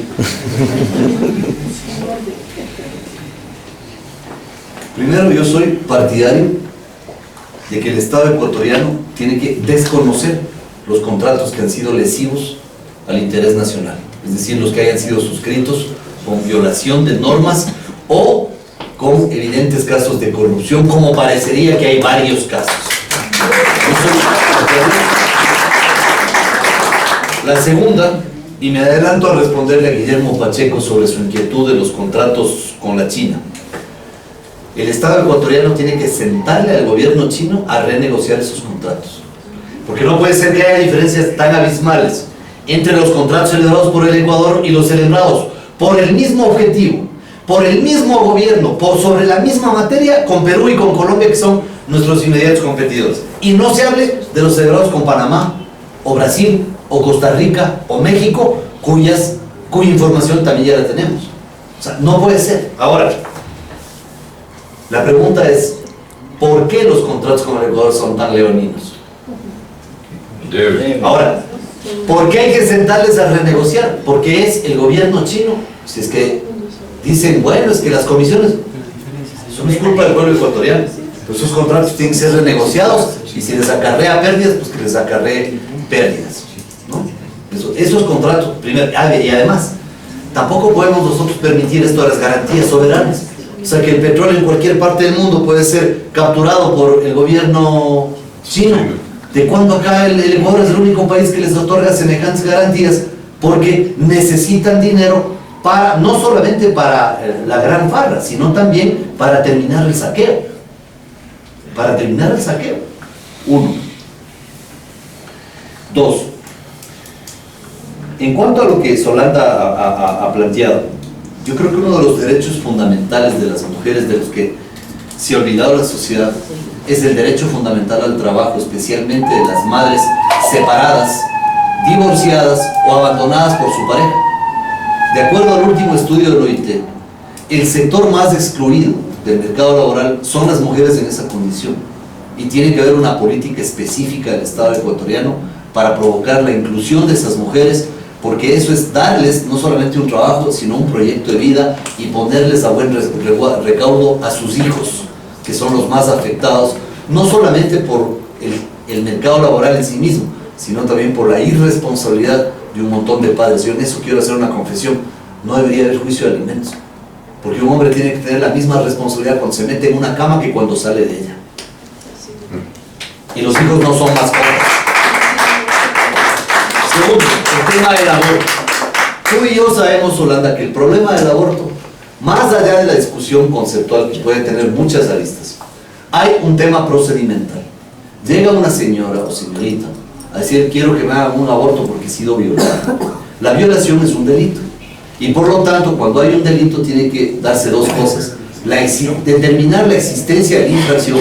Primero, yo soy partidario de que el Estado ecuatoriano tiene que desconocer los contratos que han sido lesivos al interés nacional, es decir, los que hayan sido suscritos con violación de normas o con evidentes casos de corrupción, como parecería que hay varios casos. La segunda, y me adelanto a responderle a Guillermo Pacheco sobre su inquietud de los contratos con la China. El Estado ecuatoriano tiene que sentarle al gobierno chino a renegociar esos contratos. Porque no puede ser que haya diferencias tan abismales entre los contratos celebrados por el Ecuador y los celebrados por el mismo objetivo, por el mismo gobierno, sobre la misma materia, con Perú y con Colombia, que son nuestros inmediatos competidores. Y no se hable de los celebrados con Panamá, o Brasil, o Costa Rica, o México, cuya información también ya la tenemos. O sea, no puede ser. Ahora, la pregunta es, ¿por qué los contratos con el Ecuador son tan leoninos? Ahora, ¿por qué hay que sentarles a renegociar? Porque es el gobierno chino. Si es que dicen, bueno, es que las comisiones, eso no es culpa del pueblo ecuatoriano. Pues esos contratos tienen que ser renegociados, y si les acarrea pérdidas, pues que les acarree pérdidas, ¿no? Esos contratos, primero, y además, tampoco podemos nosotros permitir esto de las garantías soberanas. O sea, que el petróleo en cualquier parte del mundo puede ser capturado por el gobierno chino. ¿De cuándo acá el Ecuador es el único país que les otorga semejantes garantías? Porque necesitan dinero para, no solamente para la gran farra, sino también para terminar el saqueo. Para terminar el saqueo. 1. 2. En cuanto a lo que Solanda ha planteado, yo creo que uno de los derechos fundamentales de las mujeres, de los que se ha olvidado la sociedad, es el derecho fundamental al trabajo, especialmente de las madres separadas, divorciadas o abandonadas por su pareja. De acuerdo al último estudio del OIT, el sector más excluido del mercado laboral son las mujeres en esa condición, y tiene que haber una política específica del Estado ecuatoriano para provocar la inclusión de esas mujeres, porque eso es darles no solamente un trabajo, sino un proyecto de vida, y ponerles a buen recaudo a sus hijos, que son los más afectados, no solamente por el mercado laboral en sí mismo, sino también por la irresponsabilidad de un montón de padres. Yo en eso quiero hacer una confesión: no debería haber juicio de alimentos, porque un hombre tiene que tener la misma responsabilidad cuando se mete en una cama que cuando sale de ella. Y los hijos no son mascotas. Segundo, el tema del aborto. Tú y yo sabemos, Solanda, que el problema del aborto, más allá de la discusión conceptual que puede tener muchas aristas, hay un tema procedimental. Llega una señora o señorita a decir: quiero que me hagan un aborto porque he sido violada. La violación es un delito, y por lo tanto, cuando hay un delito, tiene que darse dos cosas: determinar la existencia de la infracción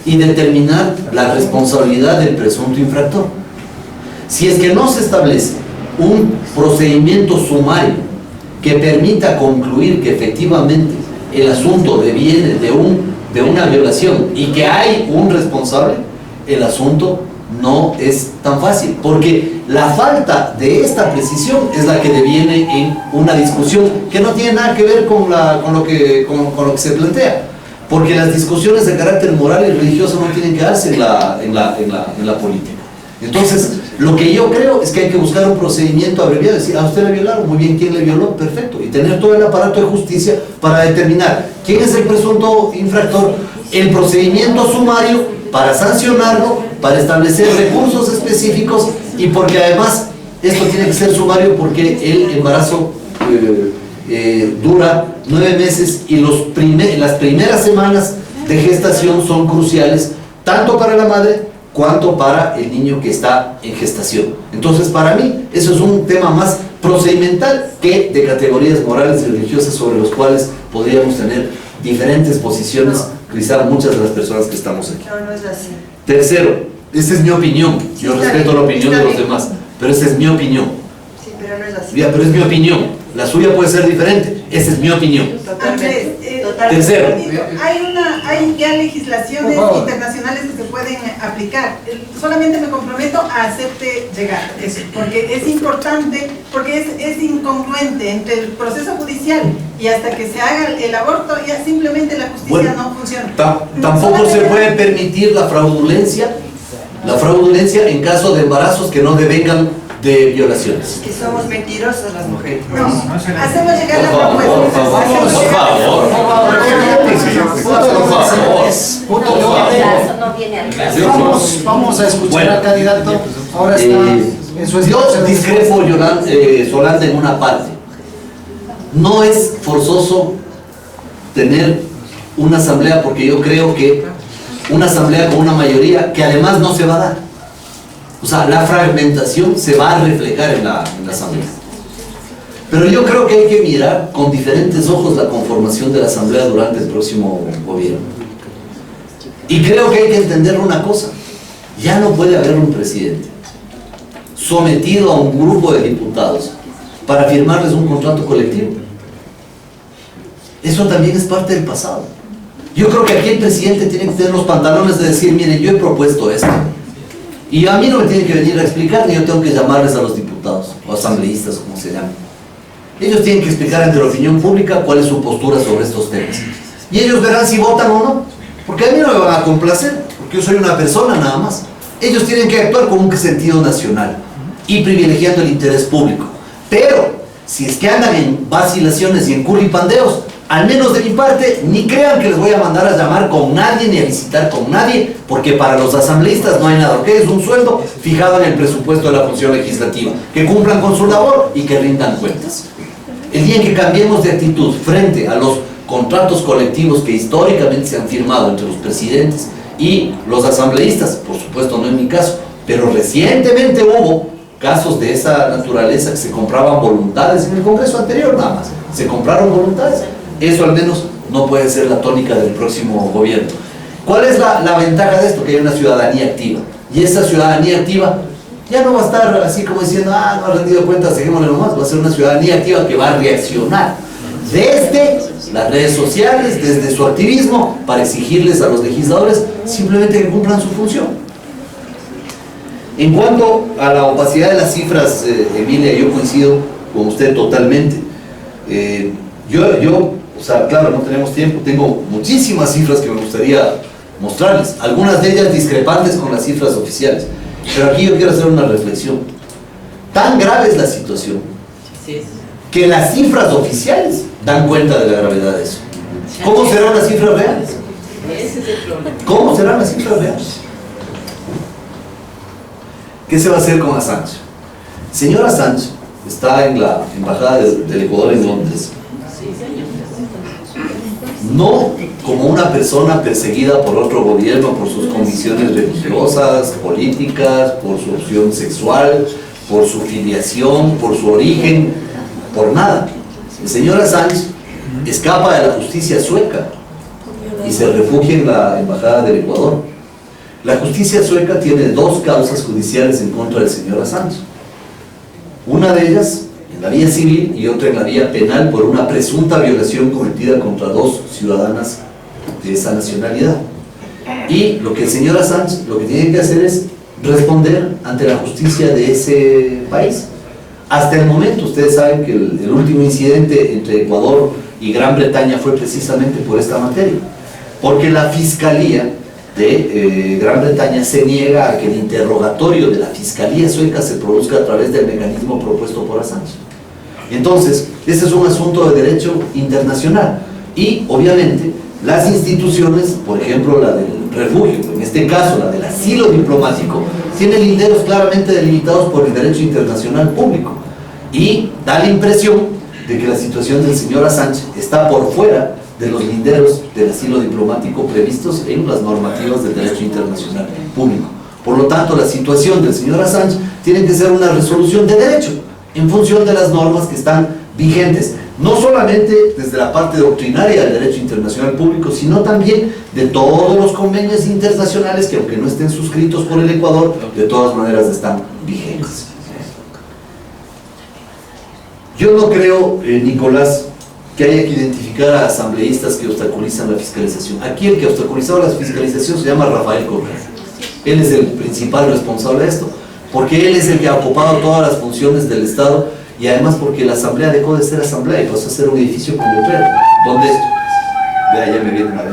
y determinar la responsabilidad del presunto infractor. Si es que no se establece un procedimiento sumario que permita concluir que efectivamente el asunto deviene de una violación y que hay un responsable, el asunto no es tan fácil, porque la falta de esta precisión es la que deviene en una discusión que no tiene nada que ver con lo que se plantea, porque las discusiones de carácter moral y religioso no tienen que darse en la política. Entonces, lo que yo creo es que hay que buscar un procedimiento abreviado, decir, a usted le violaron, muy bien, ¿quién le violó? Perfecto, y tener todo el aparato de justicia para determinar quién es el presunto infractor, el procedimiento sumario para sancionarlo, para establecer recursos específicos y porque además esto tiene que ser sumario porque el embarazo dura 9 meses y las primeras semanas de gestación son cruciales tanto para la madre cuanto para el niño que está en gestación. Entonces, para mí, eso es un tema más procedimental que de categorías morales y religiosas sobre los cuales podríamos tener diferentes posiciones, quizá muchas de las personas que estamos aquí. No, no es así. Tercero, esta es mi opinión, yo respeto la opinión de los demás, pero esta es mi opinión. Sí, pero no es así. Ya, pero es mi opinión, la suya puede ser diferente, esa es mi opinión. Andrés, Tercero. hay ya legislaciones internacionales que se pueden aplicar. Solamente me comprometo a hacerte llegar eso, porque es importante, porque es incongruente entre el proceso judicial y hasta que se haga el aborto, ya simplemente la justicia no funciona. Tampoco se puede permitir la fraudulencia en caso de embarazos que no devengan de violaciones. Que somos mentirosas las mujeres. No, hacemos llegar la propuesta. Vamos a escuchar al candidato. Ahora está en su yo discrepo, Solanda, en una parte. No es forzoso tener una asamblea porque yo creo que una asamblea con una mayoría que además no se va a dar. O sea, la fragmentación se va a reflejar en la asamblea. Pero yo creo que hay que mirar con diferentes ojos la conformación de la asamblea durante el próximo gobierno. Y creo que hay que entender una cosa. Ya no puede haber un presidente sometido a un grupo de diputados para firmarles un contrato colectivo. Eso también es parte del pasado. Yo creo que aquí el presidente tiene que tener los pantalones de decir, miren, yo he propuesto esto. Y a mí no me tienen que venir a explicar, ni yo tengo que llamarles a los diputados, o asambleístas, o como se llaman. Ellos tienen que explicar ante la opinión pública cuál es su postura sobre estos temas. Y ellos verán si votan o no, porque a mí no me van a complacer, porque yo soy una persona nada más. Ellos tienen que actuar con un sentido nacional y privilegiando el interés público. Pero, si es que andan en vacilaciones y en culipandeos, al menos de mi parte, ni crean que les voy a mandar a llamar con nadie ni a visitar con nadie, porque para los asambleístas no hay nada, que es un sueldo fijado en el presupuesto de la función legislativa, que cumplan con su labor y que rindan cuentas. El día en que cambiemos de actitud frente a los contratos colectivos que históricamente se han firmado entre los presidentes y los asambleístas, por supuesto no en mi caso, pero recientemente hubo casos de esa naturaleza que se compraban voluntades en el Congreso anterior nada más, se compraron voluntades. Eso al menos no puede ser la tónica del próximo gobierno. ¿Cuál es la ventaja de esto? Que hay una ciudadanía activa. Y esa ciudadanía activa ya no va a estar así como diciendo, no ha rendido cuentas, seguimosle nomás. Va a ser una ciudadanía activa que va a reaccionar desde las redes sociales, desde su activismo, para exigirles a los legisladores simplemente que cumplan su función. En cuanto a la opacidad de las cifras, Emilia, yo coincido con usted totalmente. O sea, claro, no tenemos tiempo, tengo muchísimas cifras que me gustaría mostrarles, algunas de ellas discrepantes con las cifras oficiales, pero aquí yo quiero hacer una reflexión. Tan grave es la situación que las cifras oficiales dan cuenta de la gravedad de eso. ¿Cómo serán las cifras reales? ¿Cómo serán las cifras reales? ¿Qué se va a hacer con Assange? Señor Assange está en la embajada del Ecuador en Londres, no como una persona perseguida por otro gobierno por sus convicciones religiosas, políticas, por su opción sexual, por su filiación, por su origen, por nada. El señor Assange escapa de la justicia sueca y se refugia en la embajada del Ecuador. La justicia sueca tiene 2 causas judiciales en contra del señor Assange. Una de ellas en la vía civil y otra en la vía penal por una presunta violación cometida contra 2 ciudadanas de esa nacionalidad. Y lo que el señor Assange lo que tiene que hacer es responder ante la justicia de ese país. Hasta el momento, ustedes saben que el último incidente entre Ecuador y Gran Bretaña fue precisamente por esta materia, porque la Fiscalía de Gran Bretaña se niega a que el interrogatorio de la Fiscalía sueca se produzca a través del mecanismo propuesto por Assange. Entonces, este es un asunto de derecho internacional y obviamente las instituciones, por ejemplo la del refugio, en este caso la del asilo diplomático, tienen linderos claramente delimitados por el derecho internacional público y da la impresión de que la situación del señor Assange está por fuera de los linderos del asilo diplomático previstos en las normativas del derecho internacional público. Por lo tanto, la situación del señor Assange tiene que ser una resolución de derecho en función de las normas que están vigentes, no solamente desde la parte doctrinaria del derecho internacional público, sino también de todos los convenios internacionales que, aunque no estén suscritos por el Ecuador, de todas maneras están vigentes. Yo no creo, Nicolás, que haya que identificar a asambleístas que obstaculizan la fiscalización. Aquí el que ha obstaculizado la fiscalización se llama Rafael Correa. Él es el principal responsable de esto, porque él es el que ha ocupado todas las funciones del Estado y además porque la asamblea dejó de ser asamblea y pasó a ser un edificio comunitario, donde vea, ya me vienen a ver,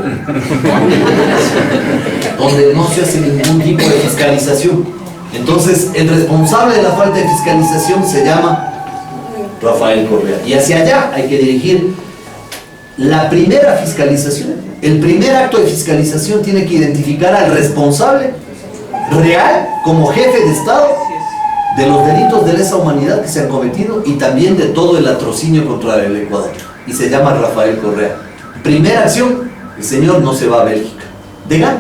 donde no se hace ningún tipo de fiscalización. Entonces, el responsable de la falta de fiscalización se llama Rafael Correa, y hacia allá hay que dirigir la primera fiscalización. El primer acto de fiscalización tiene que identificar al responsable real como jefe de Estado de los delitos de lesa humanidad que se han cometido y también de todo el latrocinio contra el Ecuador, y se llama Rafael Correa. Primera acción, el señor no se va a Bélgica de gana,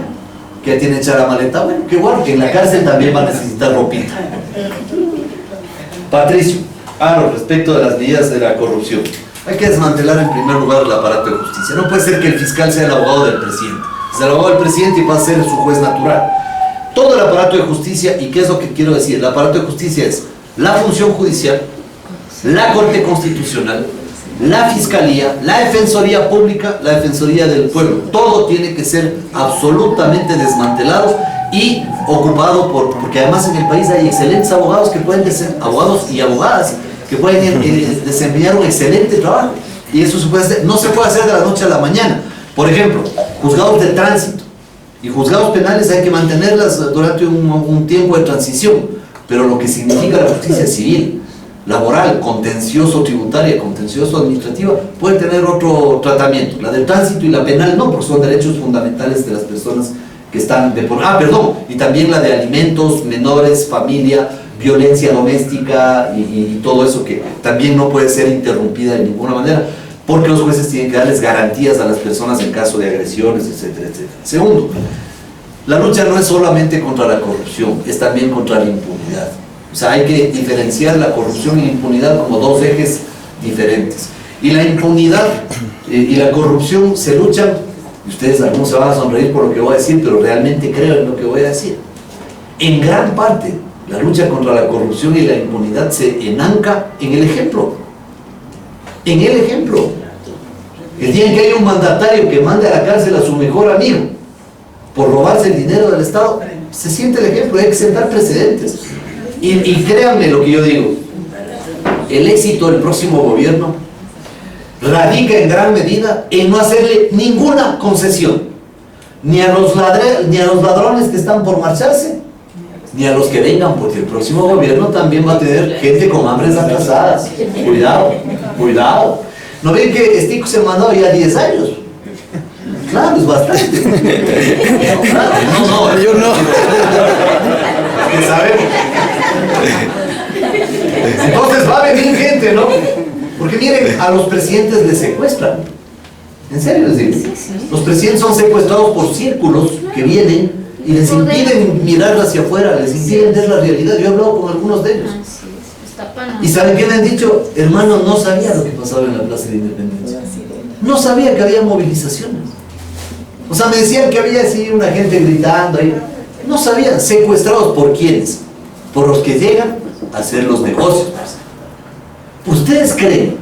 que ya tiene echar la maleta. Bueno, qué bueno, que en la cárcel también va a necesitar ropita. Patricio, respecto de las medidas de la corrupción, hay que desmantelar en primer lugar el aparato de justicia. No puede ser que el fiscal sea el abogado del presidente. Es el abogado del presidente y va a ser su juez natural. Todo el aparato de justicia, ¿y qué es lo que quiero decir? El aparato de justicia es la función judicial, la Corte Constitucional, la Fiscalía, la Defensoría Pública, la Defensoría del Pueblo. Todo tiene que ser absolutamente desmantelado y ocupado porque además en el país hay excelentes abogados que pueden ser abogados y abogadas que pueden desempeñar un excelente trabajo, y eso se puede hacer, no se puede hacer de la noche a la mañana. Por ejemplo, juzgados de tránsito y juzgados penales hay que mantenerlas durante un tiempo de transición, pero lo que significa la justicia civil, laboral, contencioso tributaria, contencioso administrativa, puede tener otro tratamiento. La del tránsito y la penal no, porque son derechos fundamentales de las personas que están y también la de alimentos, menores, familia, violencia doméstica y todo eso, que también no puede ser interrumpida de ninguna manera, porque los jueces tienen que darles garantías a las personas en caso de agresiones, etcétera, etcétera. Segundo, la lucha no es solamente contra la corrupción, es también contra la impunidad. O sea, hay que diferenciar la corrupción y la impunidad como dos ejes diferentes. Y la impunidad y la corrupción se luchan, y ustedes algunos se van a sonreír por lo que voy a decir, pero realmente creo en lo que voy a decir. En gran parte, la lucha contra la corrupción y la impunidad se enanca en el ejemplo. En el ejemplo. El día en que hay un mandatario que mande a la cárcel a su mejor amigo por robarse el dinero del Estado, se siente el ejemplo, hay que sentar precedentes. Y créanme lo que yo digo, el éxito del próximo gobierno radica en gran medida en no hacerle ninguna concesión, ni a los ladrones que están por marcharse, ni a los que vengan, porque el próximo gobierno también va a tener gente con hambres atrasadas. Cuidado, cuidado. ¿No ven que Estico se mandó ya 10 años? Claro, es bastante. No, yo no. Que sabemos. Entonces va a venir gente, ¿no? Porque miren, a los presidentes les secuestran. En serio les digo. Los presidentes son secuestrados por círculos que vienen y les impiden mirar hacia afuera, les impiden ver la realidad. Yo he hablado con algunos de ellos. ¿Y saben qué me han dicho? Hermano, no sabía lo que pasaba en la Plaza de Independencia. No sabía que había movilizaciones. O sea, me decían que había así una gente gritando ahí. No sabían. ¿Secuestrados por quiénes? Por los que llegan a hacer los negocios. ¿Ustedes creen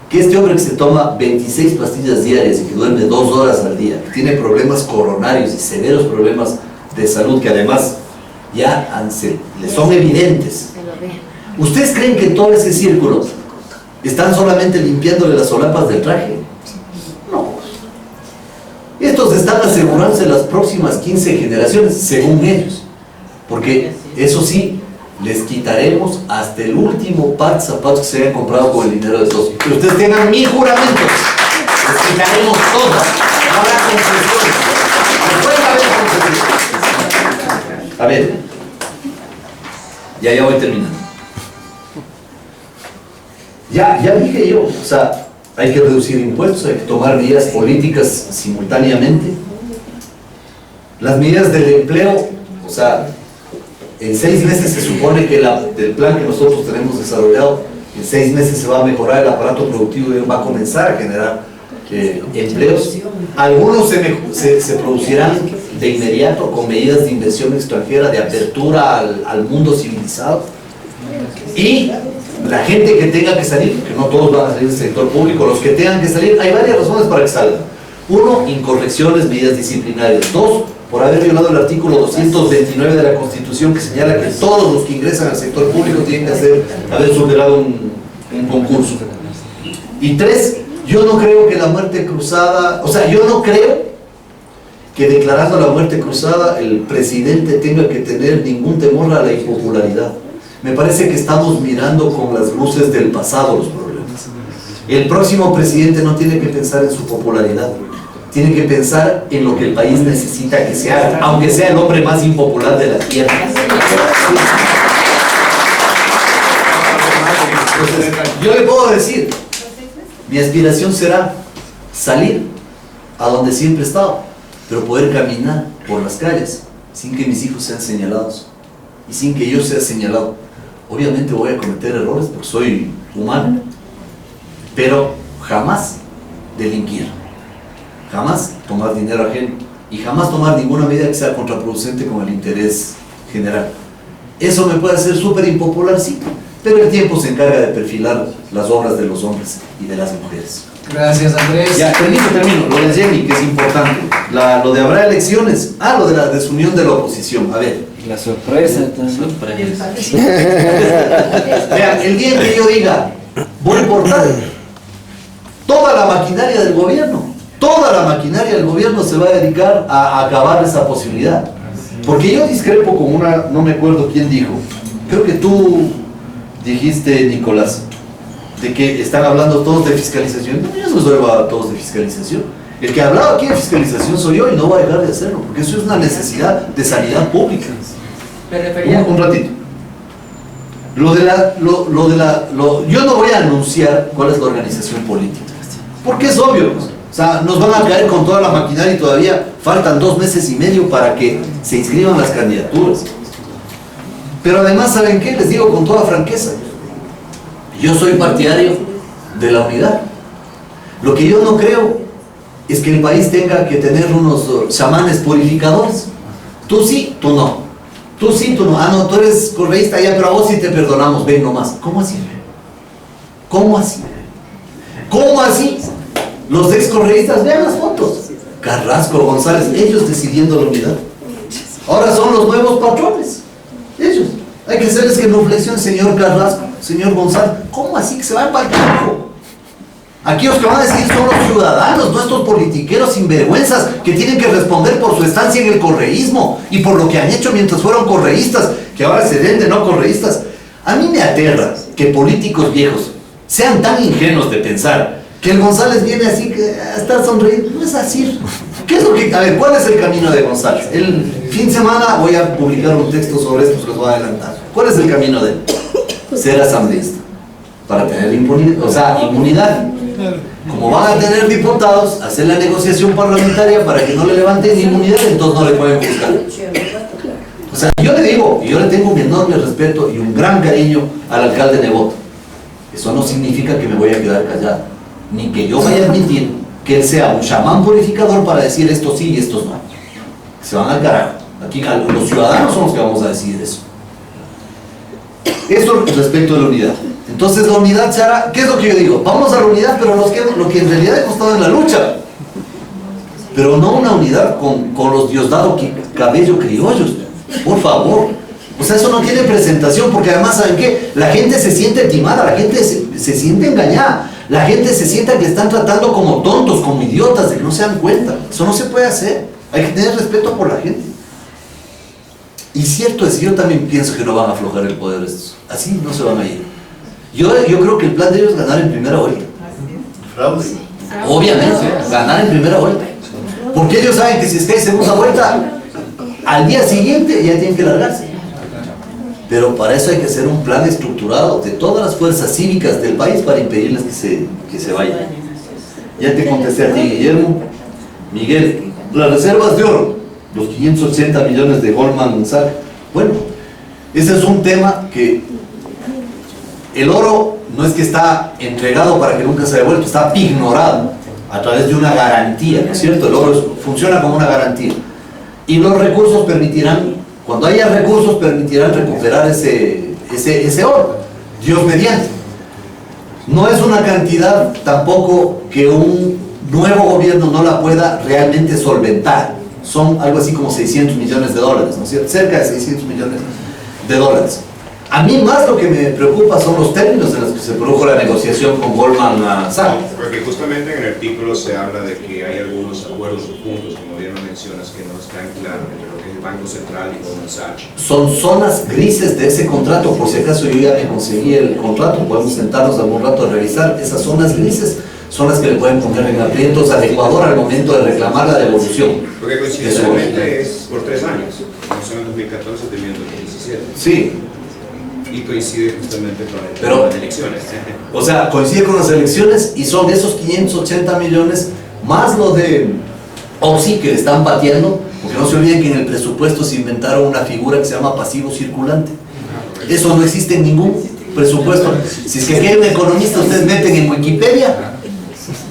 que este hombre que se toma 26 pastillas diarias y que duerme 2 horas al día, que tiene problemas coronarios y severos problemas de salud que además ya le son evidentes, ¿ustedes creen que todo ese círculo están solamente limpiándole las solapas del traje? No. Estos están asegurarse las próximas 15 generaciones, según ellos. Porque eso sí, les quitaremos hasta el último par de zapatos que se hayan comprado con el dinero de todos. Que ustedes tengan mi juramento. Les quitaremos todas. No habrá concesiones. No puede haber concesiones. A ver. Ya voy terminando. Ya dije yo, o sea, hay que reducir impuestos, hay que tomar medidas políticas simultáneamente. Las medidas del empleo, o sea, en 6 meses se supone que del plan que nosotros tenemos desarrollado, en 6 meses se va a mejorar el aparato productivo y va a comenzar a generar empleos. Algunos se producirán de inmediato con medidas de inversión extranjera, de apertura al mundo civilizado. Y la gente que tenga que salir, que no todos van a salir del sector público, los que tengan que salir, hay varias razones para que salgan. 1, incorrecciones, medidas disciplinarias. 2, por haber violado el artículo 229 de la Constitución, que señala que todos los que ingresan al sector público tienen que haber superado un concurso. Y 3, yo no creo que la muerte cruzada, o sea, yo no creo que declarando la muerte cruzada el presidente tenga que tener ningún temor a la impopularidad. Me parece que estamos mirando con las luces del pasado los problemas. El próximo presidente no tiene que pensar en su popularidad, tiene que pensar en lo que el país necesita que se haga, aunque sea el hombre más impopular de la tierra. Entonces, yo le puedo decir, mi aspiración será salir a donde siempre he estado, pero poder caminar por las calles sin que mis hijos sean señalados y sin que yo sea señalado. Obviamente voy a cometer errores porque soy humano, pero jamás delinquir, jamás tomar dinero ajeno y jamás tomar ninguna medida que sea contraproducente con el interés general. Eso me puede hacer súper impopular, sí, pero el tiempo se encarga de perfilar las obras de los hombres y de las mujeres. Gracias, Andrés. Ya, termino. Lo de Jenny, que es importante. Lo de habrá elecciones. Lo de la desunión de la oposición. A ver. La sorpresa. Vean, el día que yo diga, voy por tal, toda la maquinaria del gobierno se va a dedicar a acabar esa posibilidad. Porque yo discrepo con no me acuerdo quién dijo, creo que tú dijiste, Nicolás, de que están hablando todos de fiscalización. No, yo no soy a todos de fiscalización. El que ha hablado aquí de fiscalización soy yo y no voy a dejar de hacerlo, porque eso es una necesidad de sanidad pública. Un ratito. Yo no voy a anunciar cuál es la organización política, porque es obvio. O sea, nos van a caer con toda la maquinaria y todavía faltan 2 meses y medio para que se inscriban las candidaturas. Pero además, ¿saben qué? Les digo con toda franqueza. Yo soy partidario de la unidad. Lo que yo no creo es que el país tenga que tener unos chamanes purificadores. Tú sí, tú no. Tú sí, tú no. No, tú eres correísta ya, pero a vos sí te perdonamos. Ven nomás. ¿Cómo así? ¿Cómo así? ¿Cómo así? Los ex correístas, vean las fotos. Carrasco, González, ellos decidiendo la unidad. Ahora son los nuevos patrones. Ellos. Hay que hacerles que reflexionen, señor Carrasco, señor González. ¿Cómo así que se van para el campo? Aquí los que van a decir son los ciudadanos, no estos politiqueros sinvergüenzas que tienen que responder por su estancia en el correísmo y por lo que han hecho mientras fueron correístas, que ahora se ven de no correístas. A mí me aterra que políticos viejos sean tan ingenuos de pensar que el González viene así a estar sonriendo. No es así. ¿Qué es lo que, a ver, cuál es el camino de González? El fin de semana voy a publicar un texto sobre esto, que los voy a adelantar. ¿Cuál es el camino de él? Ser asambleísta para tener inmunidad. Como van a tener diputados, hacer la negociación parlamentaria para que no le levanten inmunidad, entonces no le pueden juzgar. O sea, yo le digo, y yo le tengo un enorme respeto y un gran cariño al alcalde Nebot. Eso no significa que me voy a quedar callado, ni que yo vaya a admitir que él sea un chamán purificador para decir esto sí y estos no. Se van al carajo. Aquí los ciudadanos son los que vamos a decidir eso. Eso respecto a la unidad. Entonces la unidad se hará, ¿qué es lo que yo digo? Vamos a la unidad, pero lo que en realidad ha costado en la lucha. Pero no una unidad con los Diosdado Cabello criollos, por favor. O sea, eso no tiene presentación, porque además, ¿saben qué? La gente se siente timada, la gente se siente engañada, la gente se siente que están tratando como tontos, como idiotas, de que no se dan cuenta. Eso no se puede hacer. Hay que tener respeto por la gente. Y cierto es, yo también pienso que no van a aflojar el poder estos. Así no se van a ir. Yo creo que el plan de ellos es ganar en primera vuelta. Fraude. Obviamente, ganar en primera vuelta. Porque ellos saben que si es que hay segunda vuelta, al día siguiente ya tienen que largarse. Pero para eso hay que hacer un plan estructurado de todas las fuerzas cívicas del país para impedirles que se vayan. Ya te contesté a ti, Guillermo. Miguel, las reservas de oro, los 580 millones de Goldman Sachs. Bueno, ese es un tema que el oro no es que está entregado para que nunca se devuelva, está ignorado a través de una garantía, ¿no es cierto? El oro funciona como una garantía. Y los recursos permitirán, cuando haya recursos, permitirán recuperar ese oro, Dios mediante. No es una cantidad tampoco que un nuevo gobierno no la pueda realmente solventar. Son algo así como 600 millones de dólares, ¿no es cierto? Cerca de 600 millones de dólares. A mí más lo que me preocupa son los términos en los que se produjo la negociación con Goldman Sachs. Porque justamente en el artículo se habla de que hay algunos acuerdos o puntos, como bien lo mencionas, que no están claros entre lo que es el Banco Central y Goldman Sachs. Son zonas grises de ese contrato, por si acaso yo ya me conseguí el contrato, podemos sentarnos algún rato a revisar. Esas zonas grises son las que le pueden poner en aprietos al Ecuador al momento de reclamar la devolución. Porque coincidentemente es por 3 años, comenzó en 2014 terminó en 2017. Sí. Y coincide justamente con las elecciones. O sea, coincide con las elecciones y son esos 580 millones más lo de OXI que están pateando, porque no se olviden que en el presupuesto se inventaron una figura que se llama pasivo circulante. Eso no existe en ningún presupuesto. Si es que aquí hay un economista, ustedes meten en Wikipedia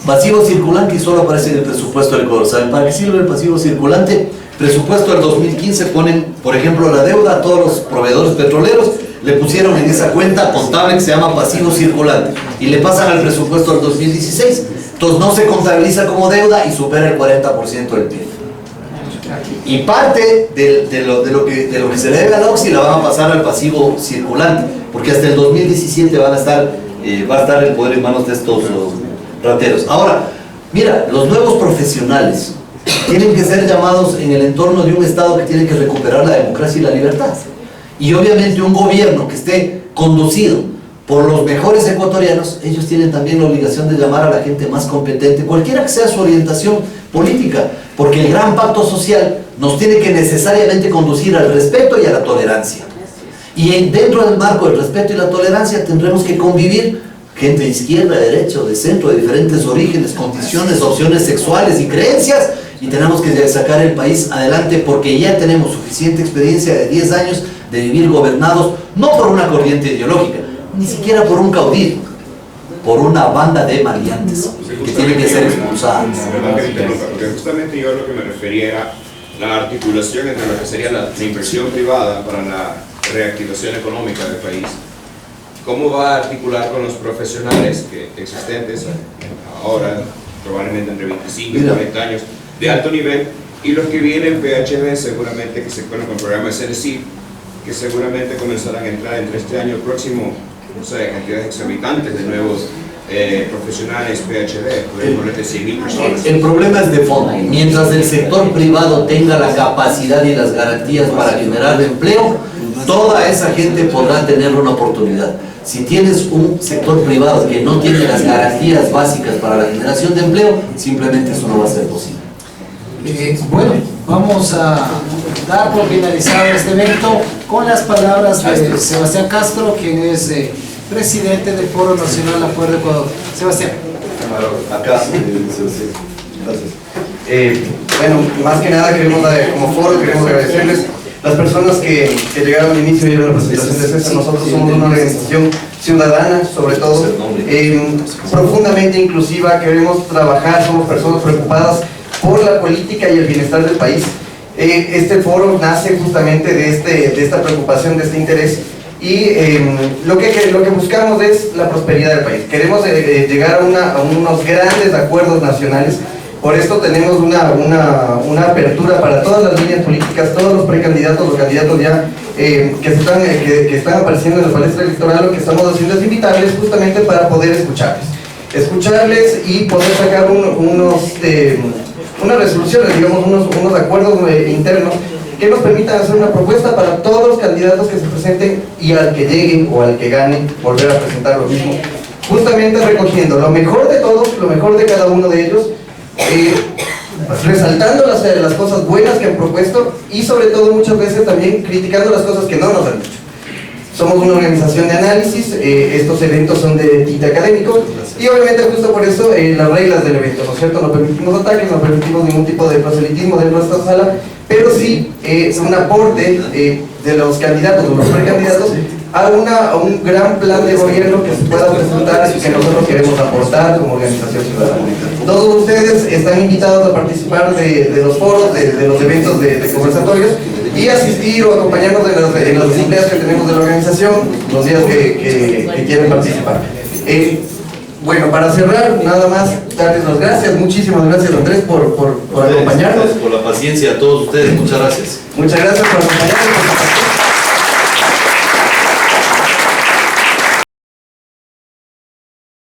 pasivo circulante y solo aparece en el presupuesto del Ecuador. ¿Saben para qué sirve el pasivo circulante? Presupuesto del 2015 ponen, por ejemplo, la deuda a todos los proveedores petroleros, le pusieron en esa cuenta contable que se llama pasivo circulante y le pasan al presupuesto del 2016. Entonces no se contabiliza como deuda y supera el 40% del PIB. Y parte de lo que se le debe a la OXI la van a pasar al pasivo circulante, porque hasta el 2017 va a estar el poder en manos de estos rateros. Ahora, mira, los nuevos profesionales tienen que ser llamados en el entorno de un Estado que tiene que recuperar la democracia y la libertad. Y obviamente un gobierno que esté conducido por los mejores ecuatorianos, ellos tienen también la obligación de llamar a la gente más competente, cualquiera que sea su orientación política, porque el gran pacto social nos tiene que necesariamente conducir al respeto y a la tolerancia. Y dentro del marco del respeto y la tolerancia tendremos que convivir gente de izquierda, de derecha o de centro, de diferentes orígenes, condiciones, opciones sexuales y creencias, y tenemos que sacar el país adelante porque ya tenemos suficiente experiencia de 10 años de vivir gobernados, no por una corriente ideológica, ni siquiera por un caudillo, por una banda de maleantes que tienen que ser expulsadas. Perdón que te interrumpa, porque justamente yo a lo que me refería era la articulación entre lo que sería la inversión privada para la reactivación económica del país. ¿Cómo va a articular con los profesionales existentes ahora, probablemente entre 25 y 40 años, de alto nivel, y los que vienen PHB seguramente que se ponen con el programa de CNC, que seguramente comenzarán a entrar entre este año el próximo, no sé, cantidades exorbitantes de nuevos profesionales PHB, pueden ponerte 100.000 personas? El problema es de fondo. Mientras el sector privado tenga la capacidad y las garantías para generar empleo, toda esa gente podrá tener una oportunidad. Si tienes un sector privado que no tiene las garantías básicas para la generación de empleo, simplemente eso no va a ser posible. Bueno, vamos a dar por finalizado este evento con las palabras de Sebastián Castro, quien es presidente del Foro Nacional Acuerdo Ecuador. Sebastián. Acá, gracias. Bueno, más que nada como foro queremos agradecerles las personas que llegaron al inicio y dieron la presentación de César. Nosotros somos una organización ciudadana, sobre todo, profundamente inclusiva, queremos trabajar, somos personas preocupadas por la política y el bienestar del país. Este foro nace justamente de esta preocupación, de este interés, y lo que buscamos es la prosperidad del país. Queremos llegar a unos grandes acuerdos nacionales. Por esto tenemos una apertura para todas las líneas políticas, todos los precandidatos o candidatos ya que están apareciendo en la palestra electoral. Lo que estamos haciendo es invitarles justamente para poder escucharles y poder sacar unas resoluciones, digamos, unos acuerdos internos que nos permitan hacer una propuesta para todos los candidatos que se presenten y al que llegue o al que gane volver a presentar lo mismo, justamente recogiendo lo mejor de todos, lo mejor de cada uno de ellos, resaltando las cosas buenas que han propuesto y sobre todo muchas veces también criticando las cosas que no nos han dicho. Somos una organización de análisis, estos eventos son de tinte académico y obviamente justo por eso las reglas del evento, ¿no es cierto? No permitimos ataques, no permitimos ningún tipo de proselitismo dentro de esta sala, pero sí es un aporte de los candidatos, de los precandidatos, a un gran plan de gobierno que se pueda presentar y que nosotros queremos aportar como organización ciudadana. Todos ustedes están invitados a participar de los foros, de los eventos de conversatorios y asistir o acompañarnos en las asambleas que tenemos de la organización los días que quieren participar. Bueno, para cerrar, nada más darles las gracias, muchísimas gracias Andrés por acompañarnos. Por la paciencia a todos ustedes, muchas gracias. Muchas gracias por acompañarnos.